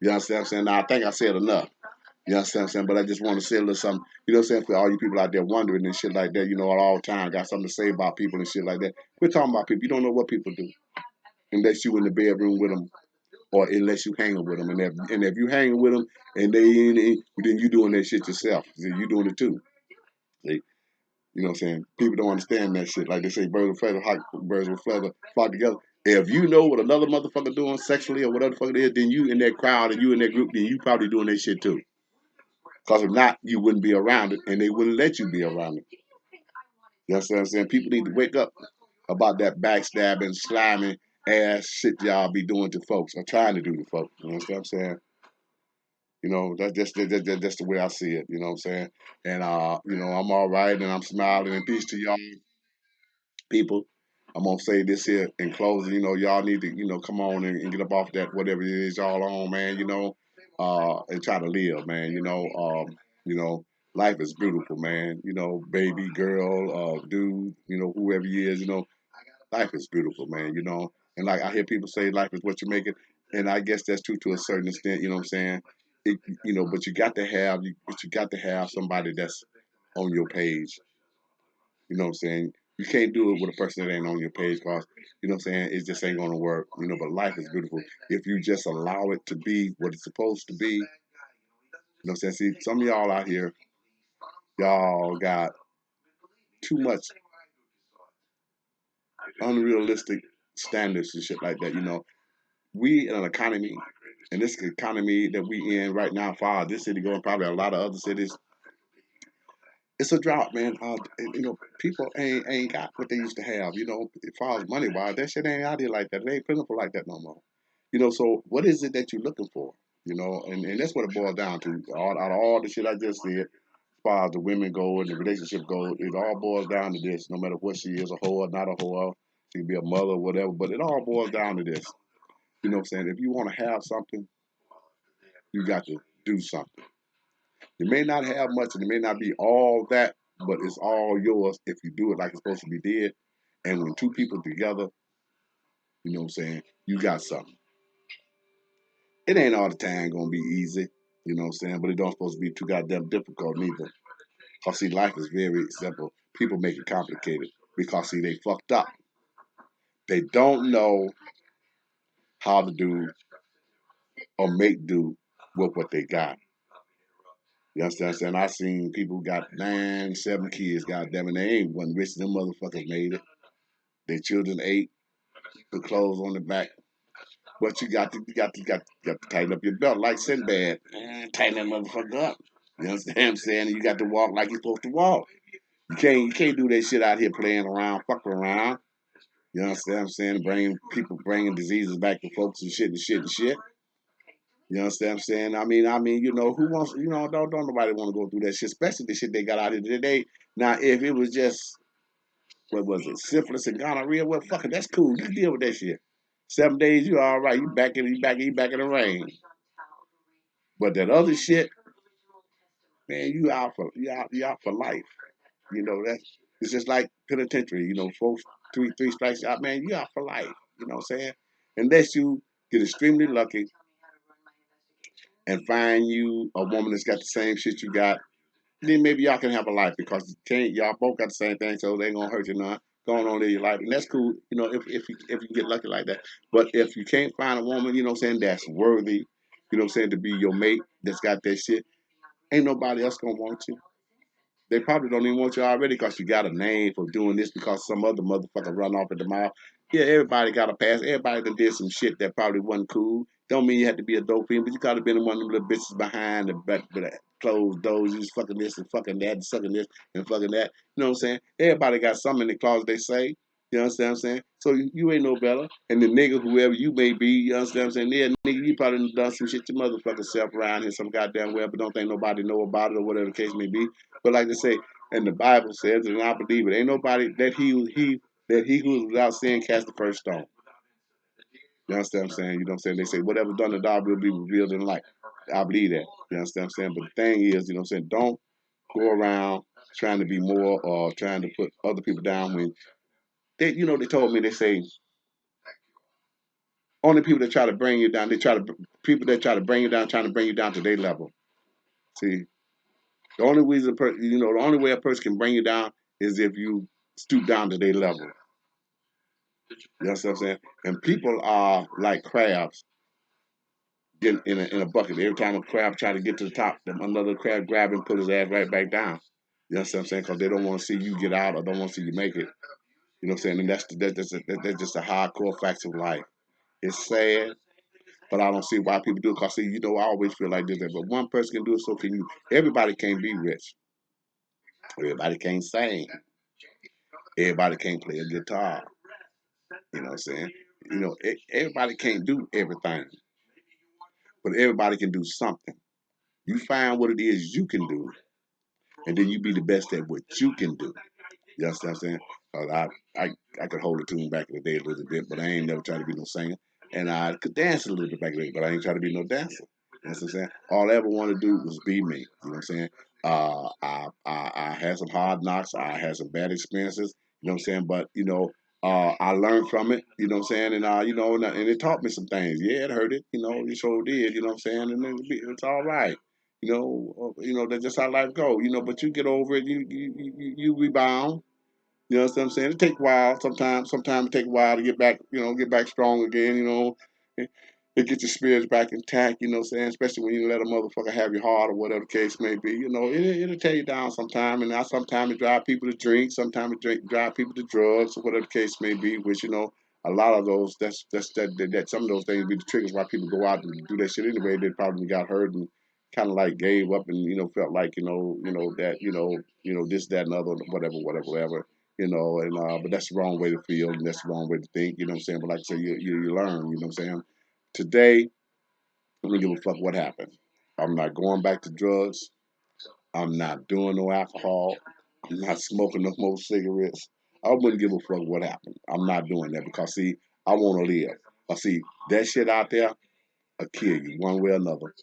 You understand what I'm saying? Now, I think I said enough. You understand what I'm saying? But I just want to say a little something, you know what I'm saying, for all you people out there wondering and shit like that, at all time, got something to say about people and shit like that. We're talking about people. You don't know what people do unless you in the bedroom with them or unless you hanging with them. And if you hanging with them and they ain't, then you doing that shit yourself. See, you doing it too. See, you know what I'm saying? People don't understand that shit. Like they say, birds with feather flock together. If you know what another motherfucker doing sexually or whatever the fuck it is, then you in that crowd and you in that group, then you probably doing that shit too. Because if not, you wouldn't be around it and they wouldn't let you be around it. You know what I'm saying? People need to wake up about that backstabbing, slimy ass shit y'all be doing to folks or trying to do to folks. You know what I'm saying? That's the way I see it. You know what I'm saying? And I'm all right, and I'm smiling. And peace to y'all, people. I'm gonna say this here in closing. Y'all need to, come on and get up off that whatever it is y'all on, man. And try to live, man. You know, life is beautiful, man. Baby, girl, dude, whoever he is, life is beautiful, man. And like I hear people say, life is what you make it, and I guess that's true to a certain extent. You know what I'm saying? But you got to have somebody that's on your page. You know what I'm saying? You can't do it with a person that ain't on your page because, you know what I'm saying, it just ain't gonna work. But life is beautiful. If you just allow it to be what it's supposed to be, you know what I'm saying? See, some of y'all out here, y'all got too much unrealistic standards and shit like that. We in an economy, and this economy that we in right now, far this city going, probably a lot of other cities, it's a drought, man. People ain't got what they used to have. As far as money wise, that shit ain't out here like that. It ain't plentiful like that no more. So what is it that you're looking for? And that's what it boils down to. Out of all the shit I just said, as far as the women go and the relationship goes, it all boils down to this. No matter what she is, a whore, not a whore, she can be a mother, whatever, but it all boils down to this. You know what I'm saying? If you want to have something, you got to do something. You may not have much and it may not be all that, but it's all yours if you do it like it's supposed to be did. And when two people together, you know what I'm saying, you got something. It ain't all the time gonna be easy, you know what I'm saying, but it don't supposed to be too goddamn difficult neither. Cause see, life is very simple. People make it complicated because see, they fucked up. They don't know how to do or make do with what they got. You understand what I'm saying? I seen people who got 9, 7 kids, goddamn it, they ain't one rich. Them motherfuckers made it. Their children ate, put clothes on the back. But you got to tighten up your belt like Sinbad. Tighten that motherfucker up. You understand what I'm saying? And you got to walk like you're supposed to walk. You can't do that shit out here playing around, fucking around. You understand what I'm saying? Bringing diseases back to folks and shit and shit and shit. You understand what I'm saying? I mean, who wants? Don't nobody want to go through that shit, especially the shit they got out here today. Now, if it was just what was it, syphilis and gonorrhea? Well, fuck it, that's cool. You can deal with that shit. 7 days, you all right. You back in the rain. But that other shit, man, you out for life. That's it's just like penitentiary. Folks, three strikes out, man, you out for life. You know what I'm saying? Unless you get extremely lucky and find you a woman that's got the same shit you got, then maybe y'all can have a life because y'all both got the same thing, so they ain't gonna hurt you none. Going on in your life, and that's cool. If you get lucky like that. But if you can't find a woman, you know what I'm saying, that's worthy, you know what I'm saying, to be your mate, that's got that shit, ain't nobody else gonna want you. They probably don't even want you already because you got a name for doing this because some other motherfucker run off at the mouth. Yeah, everybody got a pass. Everybody that did some shit that probably wasn't cool. Don't mean you have to be a dope fiend, but you gotta been in one of them little bitches behind the back with the closed doors. You was fucking this and fucking that and sucking this and fucking that. You know what I'm saying? Everybody got something in the closet they say. You understand what I'm saying? So you ain't no better. And the nigga, whoever you may be, you understand what I'm saying? Yeah, nigga, you probably done some shit your motherfucking self around here some goddamn well, but don't think nobody know about it or whatever the case may be. But like they say, and the Bible says, and I believe it, ain't nobody that he who is without sin cast the first stone. You understand what I'm saying? You know what I'm saying? They say whatever done to God will be revealed in light. I believe that. You understand what I'm saying? But the thing is, you know what I'm saying? Don't go around trying to be more or trying to put other people down when they told me, they say only people that try to bring you down, people that try to bring you down, trying to bring you down to their level. See, the only reason, the only way a person can bring you down is if you stoop down to their level. You know what I'm saying? And people are like crabs get in a bucket. Every time a crab try to get to the top, another crab grab him, put his ass right back down. You know what I'm saying? Because they don't want to see you get out or don't want to see you make it. You know what I'm saying? And that's just a hardcore facts of life. It's sad, but I don't see why people do it. Because, see, I always feel like this. But one person can do it, so can you. Everybody can't be rich. Everybody can't sing. Everybody can't play a guitar. You know what I'm saying? Everybody can't do everything, but everybody can do something. You find what it is you can do, and then you be the best at what you can do. You understand what I'm saying? 'Cause I could hold a tune back in the day a little bit, but I ain't never tried to be no singer. And I could dance a little bit back in the day, but I ain't trying to be no dancer. You know what I'm saying? All I ever wanted to do was be me. You know what I'm saying? I had some hard knocks. I had some bad experiences. You know what I'm saying? But I learned from it. You know what I'm saying? And and it taught me some things. Yeah, it hurt it. It sure did. You know what I'm saying? And it's all right. That's just how life go. But you get over it. You rebound. You know what I'm saying? It take a while. Sometimes it take a while to get back. Get back strong again. It, it get your spirits back intact. You know what I'm saying? Especially when you let a motherfucker have your heart or whatever the case may be. It'll tear you down sometime. And sometimes it drive people to drink. Sometimes it drive people to drugs or whatever the case may be. Which a lot of those that some of those things be the triggers why people go out and do that shit anyway. They probably got hurt and kind of like gave up and felt like that this that and other whatever. But that's the wrong way to feel and that's the wrong way to think. You know what I'm saying? But like I say, you learn. You know what I'm saying? Today, I don't give a fuck what happened. I'm not going back to drugs. I'm not doing no alcohol. I'm not smoking no more cigarettes. I wouldn't give a fuck what happened. I'm not doing that because see, I want to live. I see that shit out there will kill you one way or another.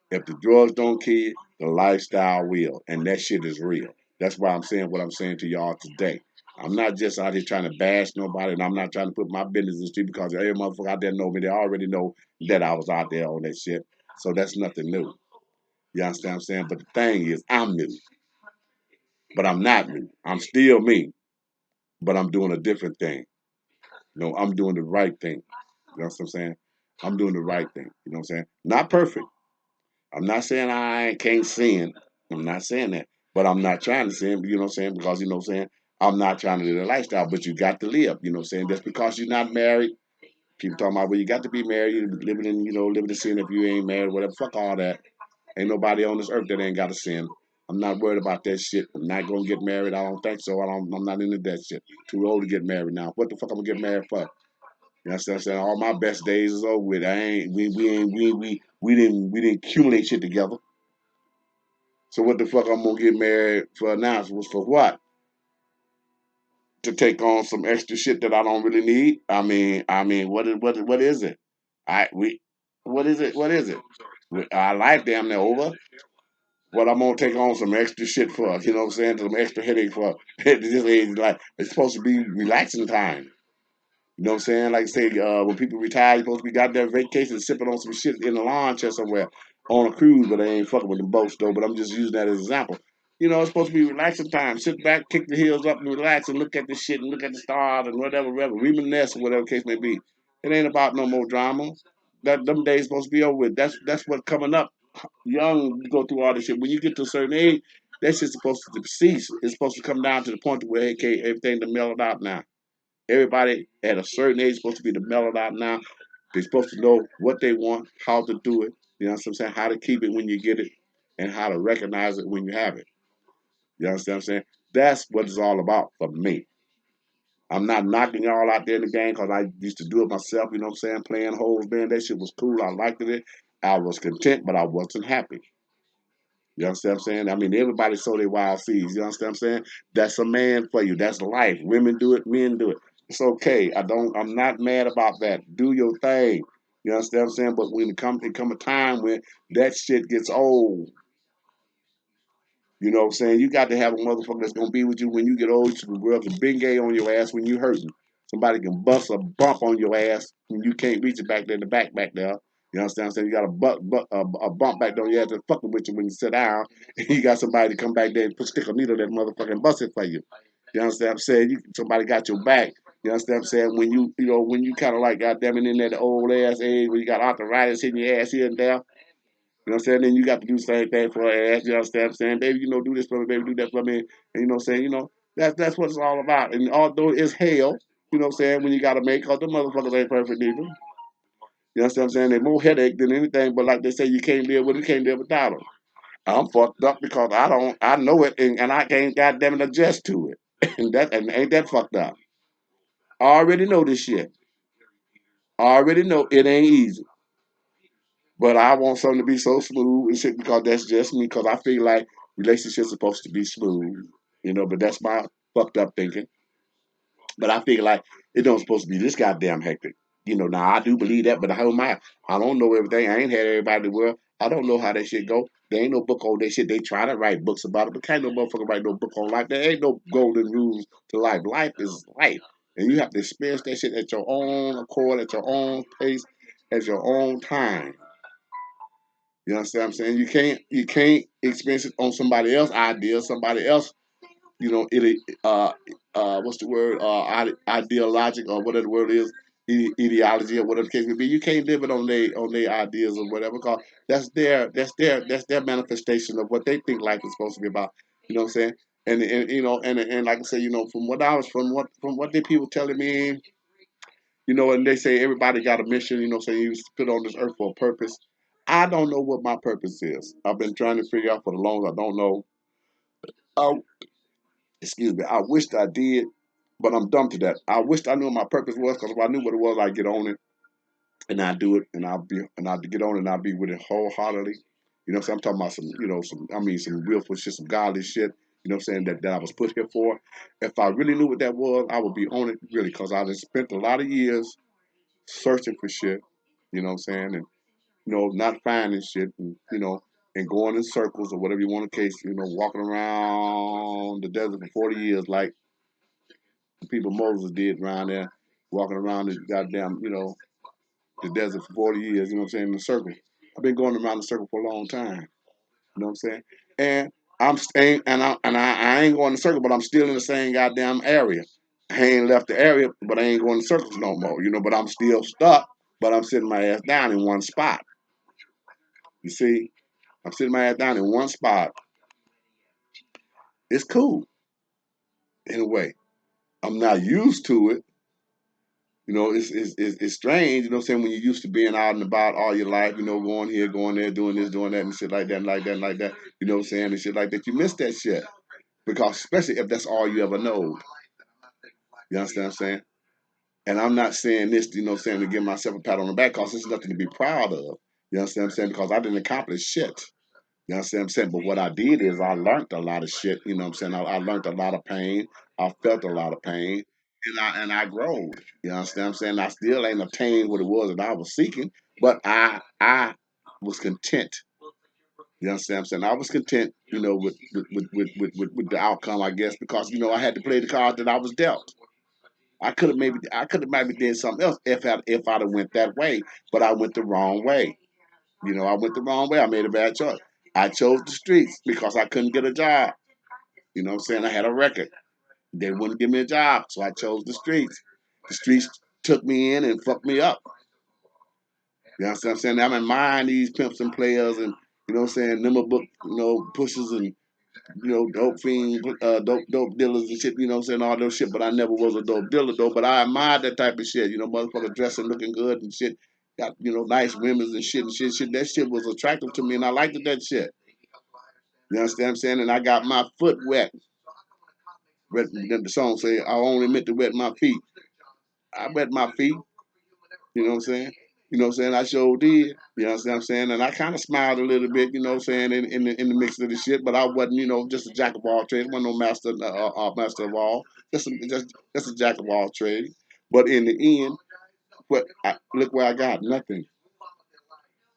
If the drugs don't kill you, the lifestyle will, and that shit is real. That's why I'm saying what I'm saying to y'all today. I'm not just out here trying to bash nobody, and I'm not trying to put my business in the street because every motherfucker out there know me. They already know that I was out there on that shit. So that's nothing new. You understand what I'm saying? But the thing is, I'm new, but I'm not new. I'm still me, but I'm doing a different thing. I'm doing the right thing. You know what I'm saying? I'm doing the right thing. You know what I'm saying? Not perfect. I'm not saying I can't sin. I'm not saying that. But I'm not trying to sin, you know what I'm saying? Because, you know what I'm saying? I'm not trying to live a lifestyle, but you got to live, you know what I'm saying? Just because you're not married, people talking about, well, you got to be married, you living in sin if you ain't married, whatever. Fuck all that. Ain't nobody on this earth that ain't got to sin. I'm not worried about that shit. I'm not going to get married. I don't think so. I'm not into that shit. Too old to get married now. What the fuck I'm going to get married for? You know what I'm saying? All my best days is over with. We didn't accumulate shit together. So what the fuck I'm gonna get married for now? Was for what? To take on some extra shit that I don't really need? What is it? What is it? What is it? Our life damn near over. What I'm gonna take on some extra shit for? You know what I'm saying? Some extra headache for this age life. It's supposed to be relaxing time. You know what I'm saying? Like say, when people retire, you're supposed to be got their vacation sipping on some shit in the lawn chair somewhere on a cruise, but they ain't fucking with the boats though. But I'm just using that as an example. It's supposed to be relaxing time. Sit back, kick the heels up, and relax, and look at the shit, and look at the stars, and whatever, reminisce, or whatever case may be. It ain't about no more drama. Them days supposed to be over with. That's what coming up. Young, you go through all this shit. When you get to a certain age, that shit's supposed to cease. It's supposed to come down to the point where everything to mellowed out now. Everybody at a certain age is supposed to be mellowed out now. They're supposed to know what they want, how to do it, you know what I'm saying, how to keep it when you get it, and how to recognize it when you have it. You understand what I'm saying? That's what it's all about for me. I'm not knocking y'all out there in the game because I used to do it myself, you know what I'm saying? Playing holes, man, that shit was cool. I liked it. I was content, but I wasn't happy. You understand what I'm saying? I mean, everybody sow their wild seeds. You understand what I'm saying? That's a man for you. That's life. Women do it, men do it. It's okay. I'm not mad about that. Do your thing. You understand what I'm saying? But when it come a time when that shit gets old, you know what I'm saying? You got to have a motherfucker that's gonna be with you when you get old. You can rub a big gay on your ass when you hurting. Somebody can bust a bump on your ass when you can't reach it back there in the back there. You understand what I'm saying? You got a bump back there on your ass that's fucking with you when you sit down. And you got somebody to come back there and stick a needle in that motherfucker and bust it for you. You understand what I'm saying? Somebody got your back. You understand what I'm saying? When you kind of like, goddamn it, in that old ass age where you got arthritis hitting your ass here and there. You know what I'm saying? Then you got to do the same thing for her ass. You understand what I'm saying? Baby, do this for me, baby, do that for me. And you know what I'm saying? That's what it's all about. And although it's hell, you know what I'm saying, when you got to make, because the motherfuckers ain't perfect either. You know what I'm saying? They're more headache than anything, but like they say, you can't live with it, you can't live without them. I'm fucked up because I know it, and I can't goddamn it adjust to it. And ain't that fucked up? I already know this shit. I already know it ain't easy. But I want something to be so smooth and shit because that's just me. Because I feel like relationships supposed to be smooth, but that's my fucked up thinking. But I feel like it don't supposed to be this goddamn hectic. Now I do believe that, but how am I? I don't know everything. I ain't had everybody in the world. I don't know how that shit go. There ain't no book on that shit. They try to write books about it, but can't no motherfucker write no book on life. There ain't no golden rules to life. Life is life. And you have to experience that shit at your own accord, at your own pace, at your own time. You understand what I'm saying? You can't experience it on somebody else's idea, somebody else, it what's the word? Ideologic or whatever the word is, ideology or whatever the case may be. You can't live it on their ideas or whatever, because that's their manifestation of what they think life is supposed to be about. You know what I'm saying? And like I say, from what the people telling me, and they say everybody got a mission, saying you was put on this earth for a purpose. I don't know what my purpose is. I've been trying to figure out for the longest. I don't know. Uh, Excuse me. I wished I did, but I'm dumb to that. I wished I knew what my purpose was, because if I knew what it was, I'd get on it and I'd do it, and I'd get on it and I'd be with it wholeheartedly. So I'm talking about some willful shit, some godly shit. You know what I'm saying, that I was put here for. If I really knew what that was, I would be on it really, because I just spent a lot of years searching for shit. You know what I'm saying, and not finding shit, and going in circles or whatever you want to case, walking around the desert for 40 years like the people Moses did around there, walking around the goddamn, the desert for 40 years, you know what I'm saying, in a circle. I've been going around the circle for a long time, you know what I'm saying? And I'm staying, I ain't going in the circle, but I'm still in the same goddamn area. I ain't left the area, but I ain't going in circles no more, but I'm still stuck, but I'm sitting my ass down in one spot. You see? I'm sitting my ass down in one spot. It's cool in a way. I'm not used to it. It's strange, what I'm saying, when you're used to being out and about all your life, going here, going there, doing this, doing that, and shit like that, and like that, and like that, what I'm saying, and shit like that. You miss that shit. Because especially if that's all you ever know. You understand what I'm saying? And I'm not saying this, to give myself a pat on the back, because it's nothing to be proud of. You understand what I'm saying? Because I didn't accomplish shit. You understand what I'm saying? But what I did is I learned a lot of shit. You know what I'm saying? I learned a lot of pain. I felt a lot of pain. And I grown. You understand what I'm saying? I still ain't obtained what it was that I was seeking, but I was content. You understand what I'm saying? I was content, with the outcome, I guess, because I had to play the cards that I was dealt. I could have maybe did something else if I'd have went that way, but I went the wrong way. I went the wrong way. I made a bad choice. I chose the streets because I couldn't get a job. You know what I'm saying? I had a record. They wouldn't give me a job, so I chose the streets. The streets took me in and fucked me up. You know what I'm saying? I'm in mind these pimps and players, and what I'm saying, them book, pushers and dope fiends, dope dealers and shit. You know what I'm saying, all those shit. But I never was a dope dealer though. But I admired that type of shit. Motherfucker dressing, looking good and shit. got nice women and shit. That shit was attractive to me, and I liked that shit. You understand what I'm saying? And I got my foot wet. The song say I only meant to wet my feet. I wet my feet. You know what I'm saying? You know what I'm saying? I sure did. You know what I'm saying? And I kind of smiled a little bit, you know what I'm saying, in the mix of the shit, but I wasn't, just a jack of all trades. I wasn't no master of all. Just a jack of all trades. But in the end, look where I got nothing,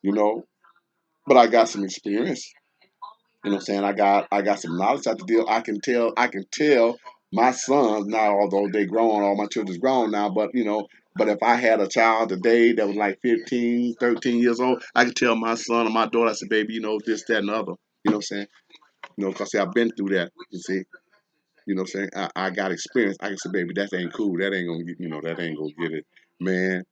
you know. But I got some experience. You know what I'm saying? I got some knowledge out the deal. I can tell my sons now, although they grown, all my children's grown now, but if I had a child today that was like 15, 13 years old, I could tell my son or my daughter, I said, baby, this, that, and the other. You know what I'm saying? Because I've been through that, you see. You know what I'm saying? I got experience. I can say, baby, that ain't cool. That ain't gonna get, that ain't gonna get it. Man,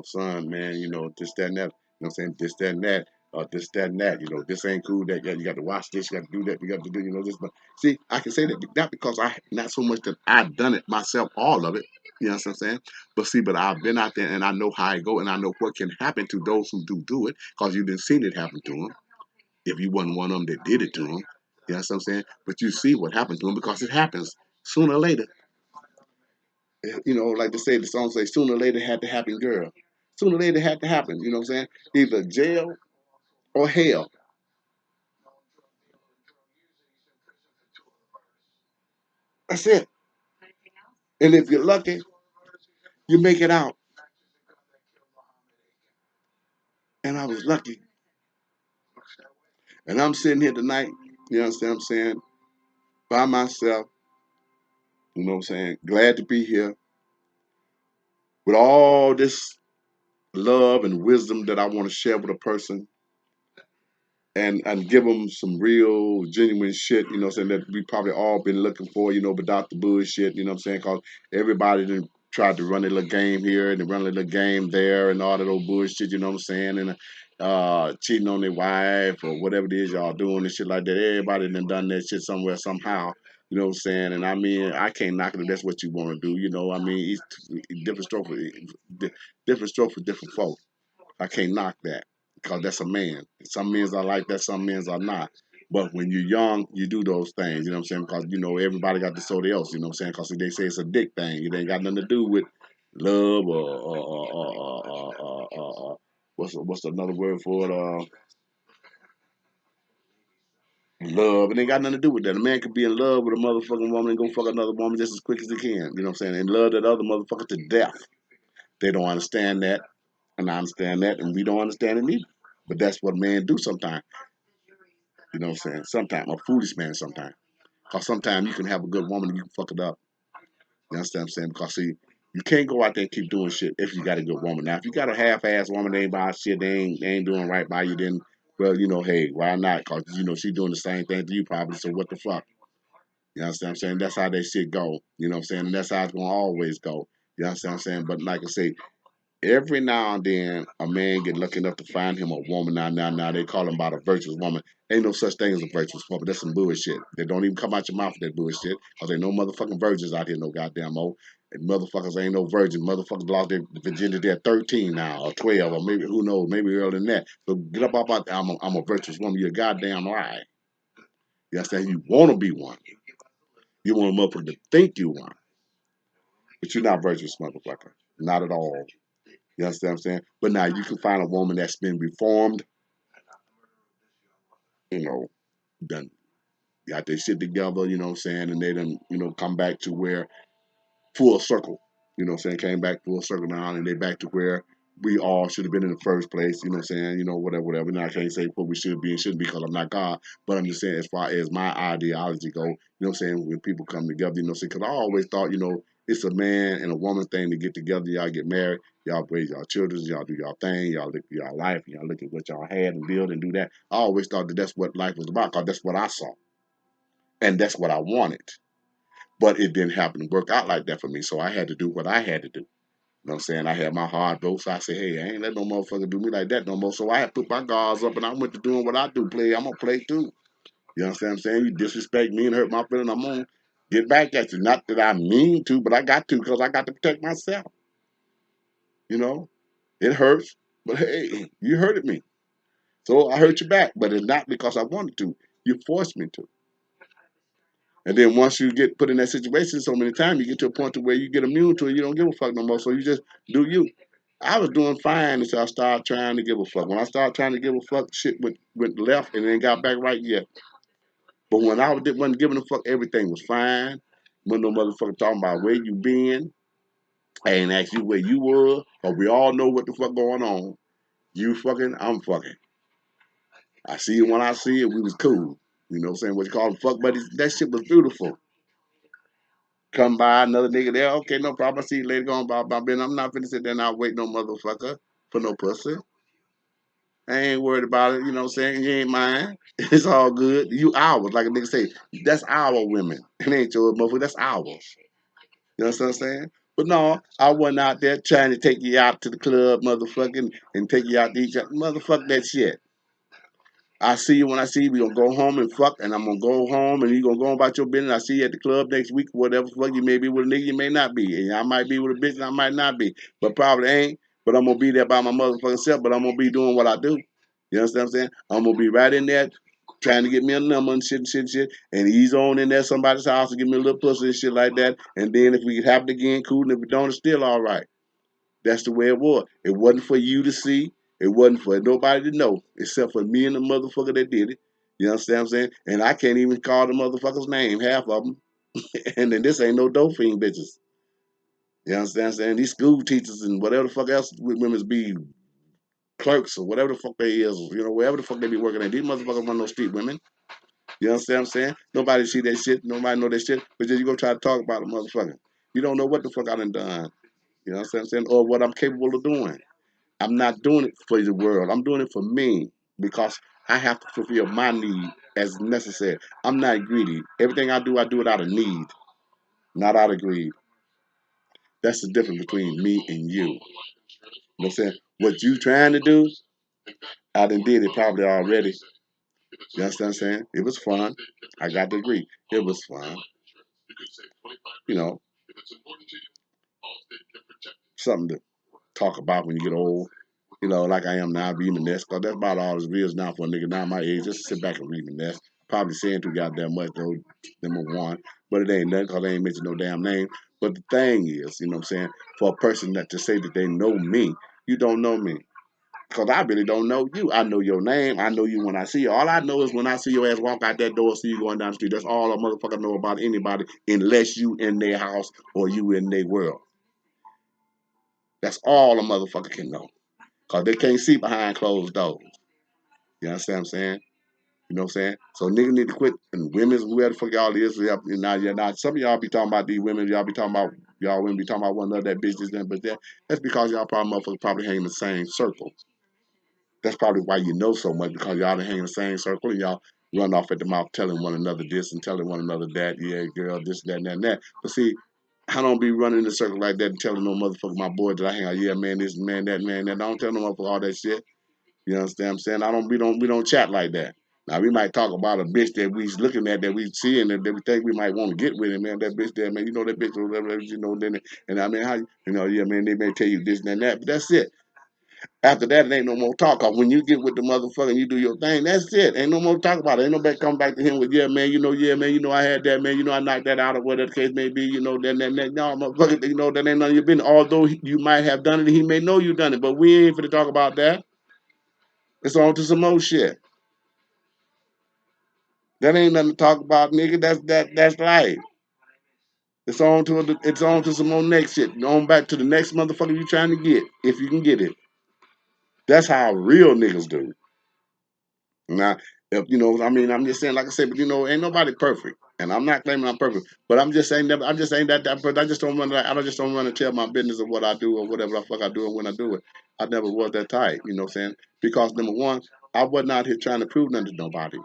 son, man, this, that, and that. You know what I'm saying? This, that, and that. This, that, and that. This ain't cool. That, yeah, you got to watch this. You got to do that. You got to do, this. But see, I can say that not because not so much that I've done it myself, all of it. You know what I'm saying? But I've been out there and I know how it go and I know what can happen to those who do it because you didn't see it happen to them if you wasn't one of them that did it to them. You know what I'm saying? But you see what happened to them because it happens sooner or later. Like they say, the song say, sooner or later had to happen, girl. Sooner or later had to happen. You know what I'm saying? Either jail or hell. That's it. And if you're lucky, you make it out. And I was lucky. And I'm sitting here tonight, you understand what I'm saying, by myself, you know what I'm saying, glad to be here with all this love and wisdom that I want to share with a person and give them some real genuine shit, saying that we probably all been looking for, without the bullshit, you know what I'm saying? Because everybody done tried to run a little game here and run a little game there and all that old bullshit, you know what I'm saying? And cheating on their wife or whatever it is y'all doing and shit like that. Everybody done that shit somewhere, somehow. You know what I'm saying? And I mean, I can't knock it if that's what you want to do. I mean, it's different stroke for different folk. I can't knock that because that's a man. Some men are like that, some men are not. But when you're young, you do those things, you know what I'm saying? Because, everybody got to somebody else, you know what I'm saying? Because they say it's a dick thing. It ain't got nothing to do with love what's another word for it? Love. It ain't got nothing to do with that. A man could be in love with a motherfucking woman and go fuck another woman just as quick as he can, you know what I'm saying? And love that other motherfucker to death. They don't understand that, and I understand that, and we don't understand it neither. But that's what men do sometimes. You know what I'm saying? Sometimes, a foolish man sometimes. Because sometimes you can have a good woman and you can fuck it up. You understand what I'm saying? Because, see, you can't go out there and keep doing shit if you got a good woman. Now, if you got a half-ass woman, they ain't buying shit, they ain't doing right by you, then, well, hey, why not? Because, she doing the same thing to you probably, so what the fuck? You understand what I'm saying? That's how that shit go. You know what I'm saying? And that's how it's going to always go. You understand what I'm saying? But like I say, every now and then, a man get lucky enough to find him a woman. Now, they call him about a virtuous woman. Ain't no such thing as a virtuous woman. That's some bullshit. They don't even come out your mouth with that bullshit. Because ain't no motherfucking virgins out here no goddamn more. And motherfuckers ain't no virgins. Motherfuckers lost their virginity at 13 now, or 12, or maybe, who knows, maybe earlier than that. So get up out there. I'm a virtuous woman. You're a goddamn lie. You understand? You want to be one. You want a motherfucker to think you one. But you're not virtuous, motherfucker. Not at all. You understand what I'm saying? But now you can find a woman that's been reformed, you know, done got their shit together, you know what I'm saying, and they done, come back to where full circle. You know what I'm saying? Came back full circle now and they back to where we all should have been in the first place, you know what I'm saying? Whatever. Now I can't say what we should be and shouldn't be because I'm not God. But I'm just saying as far as my ideology go, you know what I'm saying, when people come together, you know what I'm saying? Because I always thought, it's a man and a woman thing to get together, y'all get married, y'all raise y'all children, y'all do y'all thing, y'all look at y'all life, y'all look at what y'all had and build and do that. I always thought that that's what life was about because that's what I saw. And that's what I wanted. But it didn't happen to work out like that for me. So I had to do what I had to do. You know what I'm saying? I had my hard vote. So I said, hey, I ain't let no motherfucker do me like that no more. So I had put my guards up and I went to doing what I do, play. I'm going to play too. You understand what I'm saying? You disrespect me and hurt my feelings, I'm going to get back at you. Not that I mean to, but I got to because I got to protect myself. You know? It hurts, But hey, you hurted me. So I hurt you back. But it's not because I wanted to. You forced me to. And then once you get put in that situation so many times, you get to a point to where you get immune to it. You don't give a fuck no more. So you just do you. I was doing fine until I started trying to give a fuck. When I started trying to give a fuck, shit went left and then got back right yet. But when wasn't giving a fuck, everything was fine. When no motherfucker talking about where you been, I ain't ask you where you were, cause we all know what the fuck going on. You fucking, I'm fucking. I see it when I see it. We was cool. You know what I'm saying? What you call them fuck buddies? That shit was beautiful. Come by another nigga there. Okay, no problem. I see you later. Going by Ben. I'm not finna sit there and wait no motherfucker for no pussy. I ain't worried about it. You know what I'm saying? You ain't mine. It's all good. You ours. Like a nigga say, that's our women. It ain't your motherfucker. That's ours. You know what I'm saying? But no, I wasn't out there trying to take you out to the club, motherfucking, and take you out to eat. Motherfuck that shit. I see you when I see you. We gonna go home and fuck, and I'm gonna go home, and you gonna go on about your business. I see you at the club next week, whatever fuck you may be with a nigga, you may not be, and I might be with a bitch, and I might not be, but probably ain't. But I'm gonna be there by my motherfucking self. But I'm gonna be doing what I do. You understand what I'm saying? I'm gonna be right in there trying to get me a number and shit, and he's on in there somebody's house and give me a little pussy and shit like that. And then if we happen again, cool. And if we don't, it's still all right. That's the way it was. It wasn't for you to see. It wasn't for nobody to know, except for me and the motherfucker that did it. You understand what I'm saying? And I can't even call the motherfucker's name, half of them. And then this ain't no dope fiend bitches. You understand what I'm saying? These school teachers and whatever the fuck else women's be clerks or whatever the fuck they is, wherever the fuck they be working at. These motherfuckers want no street women. You understand what I'm saying? Nobody see that shit. Nobody know that shit. But then you go try to talk about a motherfucker. You don't know what the fuck I done. You know what I'm saying? Or what I'm capable of doing. I'm not doing it for the world. I'm doing it for me because I have to fulfill my need as necessary. I'm not greedy. Everything I do it out of need, not out of greed. That's the difference between me and you. You know what I'm saying? What you trying to do, I done did it probably already. You understand what I'm saying? It was fun. I got to agree. It was fun. You know, something to talk about when you get old. Like I am now, reading the nest, because that's about all it is now for a nigga now my age, just sit back and read the nest. Probably saying too goddamn much, though, number one, but it ain't nothing because they ain't mention no damn name. But the thing is, you know what I'm saying, for a person that to say that they know me, you don't know me. Because I really don't know you. I know your name. I know you when I see you. All I know is when I see your ass walk out that door, see you going down the street. That's all a motherfucker know about anybody unless you in their house or you in their world. That's all a motherfucker can know. Because they can't see behind closed doors. You understand what I'm saying? You know what I'm saying? So niggas need to quit, and women's whoever the fuck y'all is. Now, you're not. Some of y'all be talking about these women. Y'all be talking about y'all women be talking about one another that business. But that's because y'all probably motherfuckers probably hang in the same circle. That's probably why you know so much, because y'all hang in the same circle and y'all run off at the mouth telling one another this and telling one another that. Yeah, girl, this, that, and that, and that. But see, I don't be running in a circle like that and telling no motherfucker my boy that I hang out. Yeah, man, this man, that man, that. I don't tell no motherfucker all that shit. You understand what I'm saying? We don't chat like that. Now we might talk about a bitch that we looking at, that we see and that we think we might want to get with, and man, that bitch there, man, that bitch or whatever, then, and I mean, how, yeah, man, they may tell you this and that, but that's it. After that, it ain't no more talk. Cause when you get with the motherfucker and you do your thing, that's it. Ain't no more talk about it. Ain't nobody come back to him with, yeah, man, I had that, man, I knocked that out or whatever the case may be, that. No, motherfucker, that ain't none of your business. Although you might have done it, he may know you done it, but we ain't finna talk about that. It's on to some more shit. That ain't nothing to talk about, nigga. That's life. It's on to some more next shit. On back to the next motherfucker you trying to get, if you can get it. That's how real niggas do. Now, if I mean, I'm just saying, like I said, but ain't nobody perfect, and I'm not claiming I'm perfect, but I'm just saying that I'm just saying that, but I just don't want to. I just don't want to tell my business of what I do or whatever the fuck I do and when I do it. I never was that tight, you know what I'm saying? Because number one, I wasn't out here trying to prove nothing to nobody.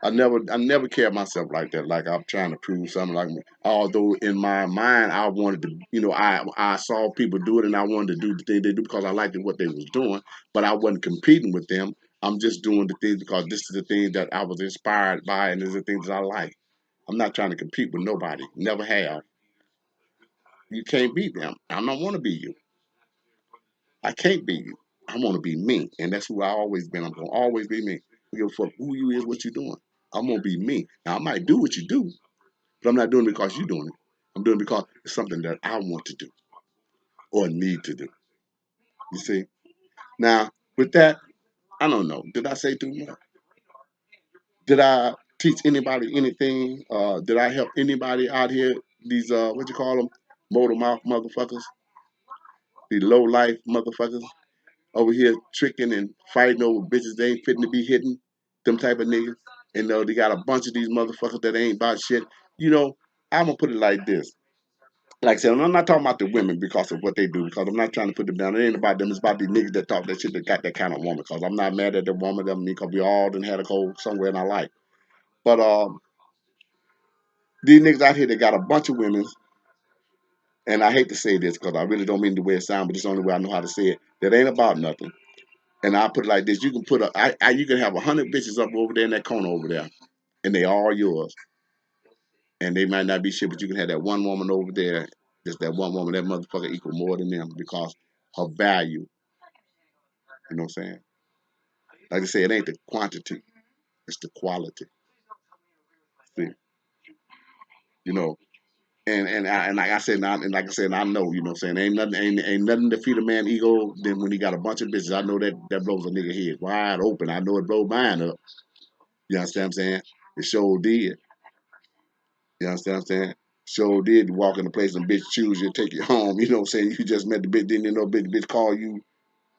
I never cared myself like that. Like I'm trying to prove something. Like although in my mind I wanted to, I saw people do it and I wanted to do the thing they do because I liked what they was doing, but I wasn't competing with them. I'm just doing the things because this is the thing that I was inspired by and these are the things that I like. I'm not trying to compete with nobody. Never have. You can't beat them. I don't want to be you. I can't be you. I want to be me, and that's who I always been. I'm gonna always be me. I don't give a fuck who you is, what you doing. I'm gonna be me. Now I might do what you do, but I'm not doing it because you're doing it. I'm doing it because it's something that I want to do or need to do. You see? Now, with that, I don't know. Did I say too much? Did I teach anybody anything? Did I help anybody out here? These what you call them? Motor mouth motherfuckers, these low life motherfuckers over here tricking and fighting over bitches they ain't fitting to be hitting. Them type of niggas. And they got a bunch of these motherfuckers that ain't about shit. You know, I'm gonna put it like this. Like I said, I'm not talking about the women because of what they do, because I'm not trying to put them down. It ain't about them. It's about these niggas that talk that shit that got that kind of woman. Because I'm not mad at the woman, because we all done had a cold somewhere in our life. But these niggas out here that got a bunch of women, and I hate to say this because I really don't mean the way it sounds, but it's the only way I know how to say it. That ain't about nothing. And I put it like this: you can put you can have 100 bitches up over there in that corner over there, and they all yours. And they might not be shit, but you can have that one woman over there. Just that one woman, that motherfucker equal more than them because her value. You know what I'm saying? Like I say, it ain't the quantity, it's the quality. See, you know. And like I said, I know, you know what I'm saying? Ain't nothing to feed a man ego than when he got a bunch of bitches. I know that blows a nigga head wide open. I know it blows mine up. You understand what I'm saying? It sure did. You understand what I'm saying? Sure did walk in the place and bitch choose you, take you home. You know what I'm saying? You just met the bitch, didn't you know bitch call you,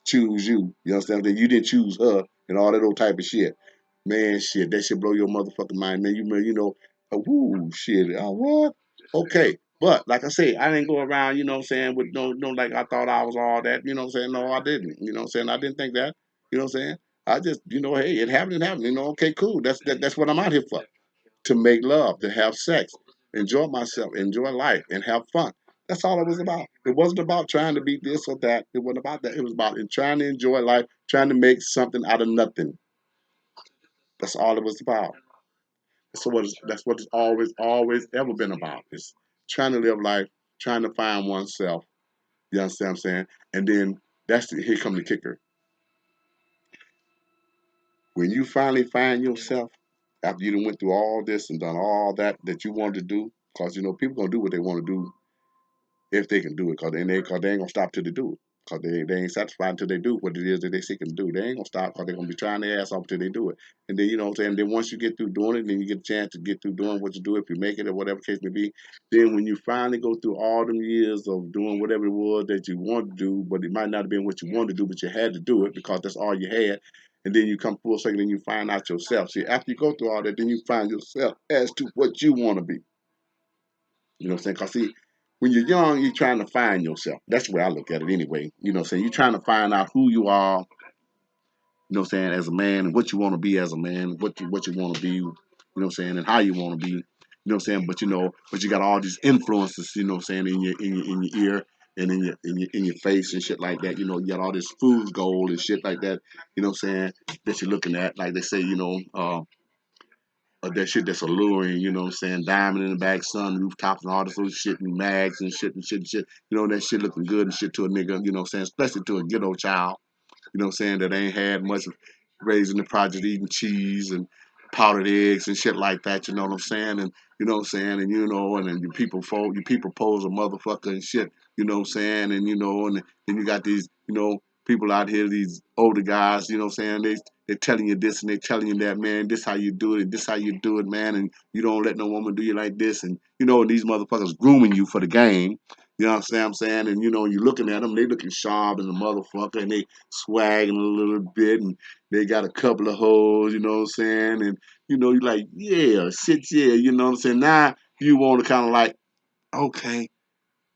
choose you. You understand what I'm saying? You didn't choose her and all that old type of shit. Man, shit, that shit blow your motherfucking mind, man. You know, whoo, shit. What? Okay. But like I say, I didn't go around, you know what I'm saying, with no like I thought I was all that, you know what I'm saying? No, I didn't. You know what I'm saying? I didn't think that. You know what I'm saying? I just, hey, it happened, okay, cool. That's what I'm out here for. To make love, to have sex, enjoy myself, enjoy life, and have fun. That's all it was about. It wasn't about trying to be this or that. It wasn't about that. It was about trying to enjoy life, trying to make something out of nothing. That's all it was about. That's what it's always ever been about. It's trying to live life, trying to find oneself. You understand what I'm saying? And then here come the kicker. When you finally find yourself, after you done went through all this and done all that you wanted to do, because people gonna do what they want to do if they can do it, cause they ain't gonna stop till they do it. Cause they ain't satisfied until they do what it is that they seeking to do. They ain't gonna stop cause they gonna be trying their ass off till they do it. And then what I'm saying. Then once you get through doing it, then you get a chance to get through doing what you do if you make it or whatever case may be. Then when you finally go through all them years of doing whatever it was that you want to do, but it might not have been what you wanted to do, but you had to do it because that's all you had. And then you come full circle and you find out yourself. See, after you go through all that, then you find yourself as to what you want to be. You know what I'm saying? Because, see, when you're young, you're trying to find yourself. That's the way I look at it anyway. You know what I'm saying? You're trying to find out who you are, you know what I'm saying, as a man, and what you want to be as a man, what you want to be, you know what I'm saying, and how you want to be. You know what I'm saying? But you got all these influences, you know what I'm saying, in your ear and in your face and shit like that. You got all this food gold and shit like that, you know what I'm saying, that you're looking at. Like they say, that shit that's alluring, you know what I'm saying? Diamond in the back, sun, rooftops, and all this other shit, and mags and shit and shit and shit. That shit looking good and shit to a nigga, you know what I'm saying? Especially to a ghetto child, you know what I'm saying, that ain't had much raised in the project eating cheese and powdered eggs and shit like that, you know what I'm saying? And you know what I'm saying, and then you people pose a motherfucker and shit, you know what I'm saying, and then you got these, people out here, these older guys, you know what I'm saying, they're telling you this and they're telling you that, man, this how you do it, this how you do it, man, and you don't let no woman do you like this, and these motherfuckers grooming you for the game. You know what I'm saying? And you're looking at them, they looking sharp as a motherfucker, and they swagging a little bit, and they got a couple of hoes, you know what I'm saying? And you're like, yeah, shit, yeah, you know what I'm saying? Now you want to kind of like, okay,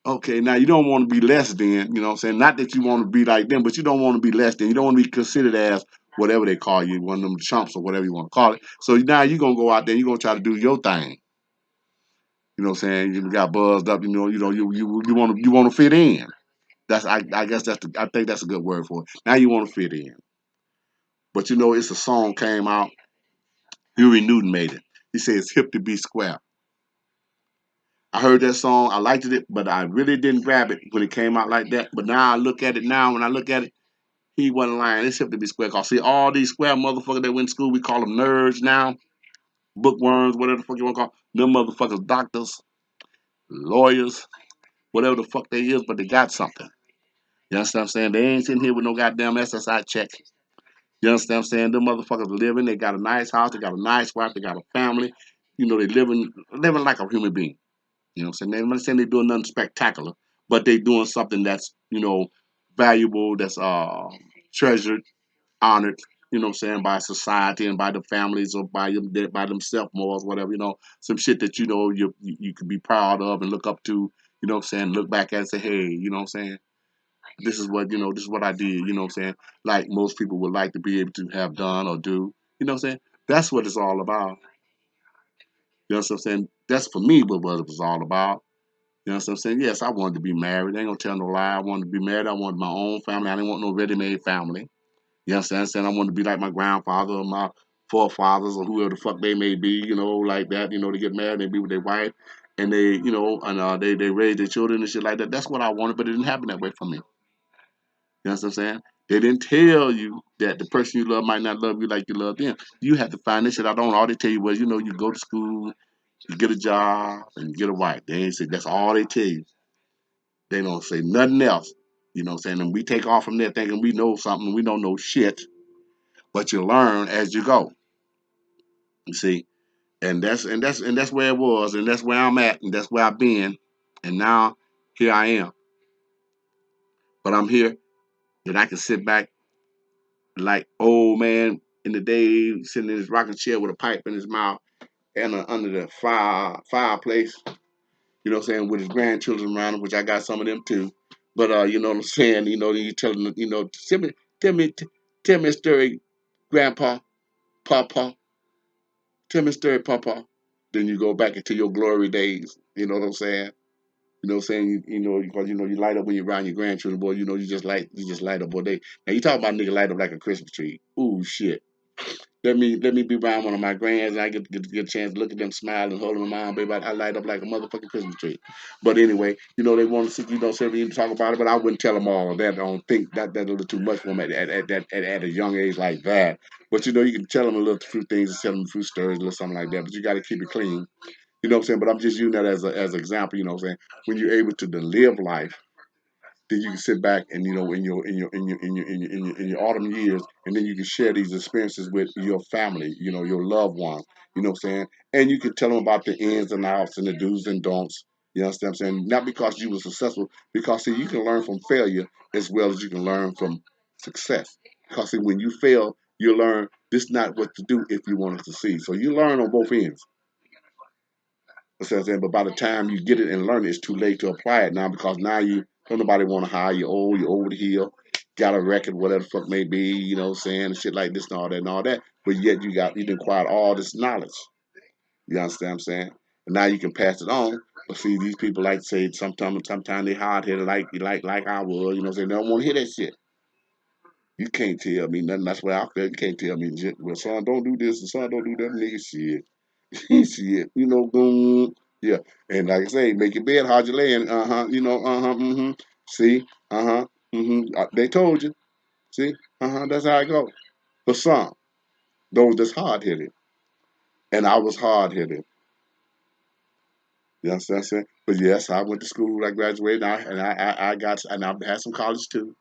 okay, now you don't want to be less than, you know what I'm saying? Not that you want to be like them, but you don't want to be less than. You don't want to be considered as whatever they call you, one of them chumps or whatever you want to call it. So now you're gonna go out there, you're gonna try to do your thing. You know what I'm saying? You got buzzed up, you want to fit in. I guess I think that's a good word for it. Now you want to fit in. But it's a song came out, Huey Newton made it. He said it's hip to be square. I heard that song, I liked it, but I really didn't grab it when it came out like that. But now I look at it now, when I look at it, he wasn't lying. It's simply be square. Cause see, all these square motherfuckers that went to school, we call them nerds now, bookworms, whatever the fuck you want to call them motherfuckers, doctors, lawyers, whatever the fuck they is, but they got something. You understand what I'm saying? They ain't sitting here with no goddamn SSI check. You understand what I'm saying? Them motherfuckers living, they got a nice house, they got a nice wife, they got a family. You know, they living like a human being. You know what I'm saying? I'm not saying they're doing nothing spectacular, but they doing something that's, valuable, that's treasured, honored, you know what I'm saying, by society and by the families or by themselves more or whatever, some shit that you could be proud of and look up to, you know what I'm saying, look back at and say, hey, you know what I'm saying? This is what I did, you know what I'm saying? Like most people would like to be able to have done or do, you know what I'm saying? That's what it's all about. You know what I'm saying? That's for me what it was all about. You know what I'm saying? Yes, I wanted to be married. I ain't gonna tell no lie. I wanted to be married. I wanted my own family. I didn't want no ready-made family. You know what I'm saying? I wanted to be like my grandfather or my forefathers or whoever the fuck they may be, like that, to get married, they be with their wife and they raise their children and shit like that. That's what I wanted, but it didn't happen that way for me. You know what I'm saying? They didn't tell you that the person you love might not love you like you love them. You have to find this shit out on. All they tell you was, you go to school, you get a job, and you get a wife. They ain't say that's all they tell you. They don't say nothing else. You know what I'm saying? And we take off from there thinking we know something. We don't know shit, but you learn as you go. You see, and that's where it was, and that's where I'm at, and that's where I've been, and now here I am. But I'm here that I can sit back like old man in the day, sitting in his rocking chair with a pipe in his mouth and under the fireplace. You know what I'm saying, with his grandchildren around him, which I got some of them too. But you know what I'm saying. You tell them, tell me, tell me a story, Grandpa, Papa. Tell me a story, Papa. Then you go back into your glory days. You know what I'm saying? You know what I'm saying? Because you light up when you're around your grandchildren, boy. You just light up, boy. Now you talk about nigga light up like a Christmas tree. Ooh shit. Let me be around one of my grands and I get a chance to look at them smile and hold them in my arm, baby. I light up like a motherfucking Christmas tree. But anyway, they want to see say we talk about it, but I wouldn't tell them all of that. I don't think that's a little too much for them at a young age like that. But you can tell them a little few things and tell them a few stories, a little something like that. But you got to keep it clean. You know what I'm saying? But I'm just using that as an example. You know what I'm saying? When you're able to live life, then you can sit back and in your autumn years, and then you can share these experiences with your family, your loved ones. You know what I'm saying? And you can tell them about the ins and outs and the do's and don'ts. You understand what I'm saying? Not because you were successful, because see, you can learn from failure as well as you can learn from success. Because see, when you fail, you learn this is not what to do if you want to succeed. So you learn on both ends. You know what I'm saying? But by the time you get it and learn it, it's too late to apply it now because now you don't nobody want to hire you old, you're over the hill, got a record, whatever the fuck may be, you know what I'm saying, and shit like this and all that and all that. But yet you acquired all this knowledge. You understand what I'm saying? And now you can pass it on. But see, these people like to say sometimes they hard headed like I was, you know what I'm saying? They don't want to hear that shit. You can't tell me nothing. That's why I feel you can't tell me shit. Well, son, don't do this, and son, don't do that, nigga shit. Shit, boom. Yeah. And like I say, make your bed, how'd you laying? Uh-huh. Uh-huh. See? Uh-huh. They told you. See? Uh-huh. That's how it goes. For some, those that's hard headed. And I was hard headed. You know what I'm saying? But yes, I went to school, I graduated, and I had some college too.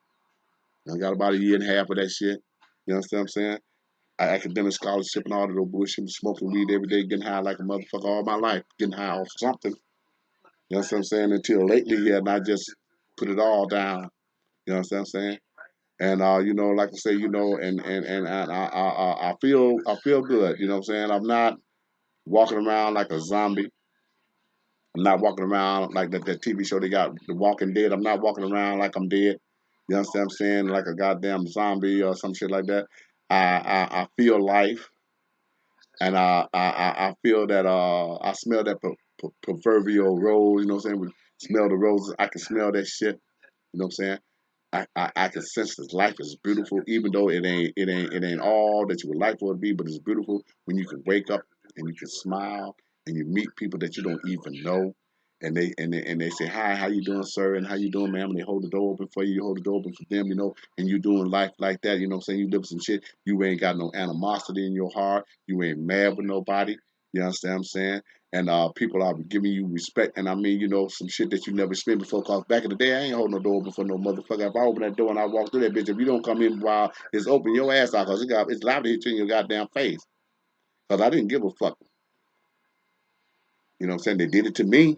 I got about a year and a half of that shit. You know what I'm saying? Academic scholarship and all of those bullshit, smoking weed every day, getting high like a motherfucker all my life, getting high off something. You know what I'm saying? Until lately, yeah, and I just put it all down. You know what I'm saying? And like I say, I feel good. You know what I'm saying? I'm not walking around like a zombie. I'm not walking around like that TV show they got, The Walking Dead. I'm not walking around like I'm dead. You know what I'm saying? Like a goddamn zombie or some shit like that. I feel life, and I feel that I smell that proverbial rose. You know what I'm saying? We smell the roses. I can smell that shit. You know what I'm saying? I can sense that life is beautiful, even though it ain't all that you would like for it to be, but it's beautiful when you can wake up and you can smile and you meet people that you don't even know. And they say, hi, how you doing, sir, and how you doing, ma'am, and they hold the door open for you, you hold the door open for them, and you doing life like that, you know what I'm saying? You live some shit, you ain't got no animosity in your heart, you ain't mad with nobody, you understand what I'm saying? And people are giving you respect, and I mean, some shit that you never experienced before, cause back in the day, I ain't holding no door open for no motherfucker. If I open that door and I walk through that bitch, if you don't come in while it's open, your ass out, cause it's liable to hit you in your goddamn face. Cause I didn't give a fuck. You know what I'm saying? They did it to me.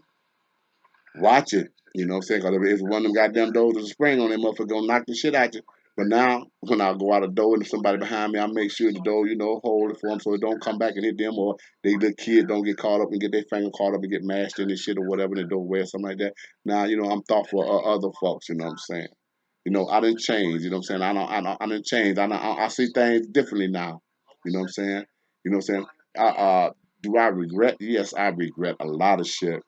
Watch it. You know what I'm saying? Because if one of them goddamn doors is a spring on that motherfucker, gonna knock the shit out you. But now, when I go out the door and if somebody behind me, I make sure the door, hold it for them so it don't come back and hit them or they little kid don't get caught up and get their finger caught up and get mashed in this shit or whatever in the doorway or something like that. Now, I'm thoughtful of other folks, you know what I'm saying? I didn't change, you know what I'm saying? I didn't change. I see things differently now. You know what I'm saying? You know what I'm saying? Do I regret? Yes, I regret a lot of shit.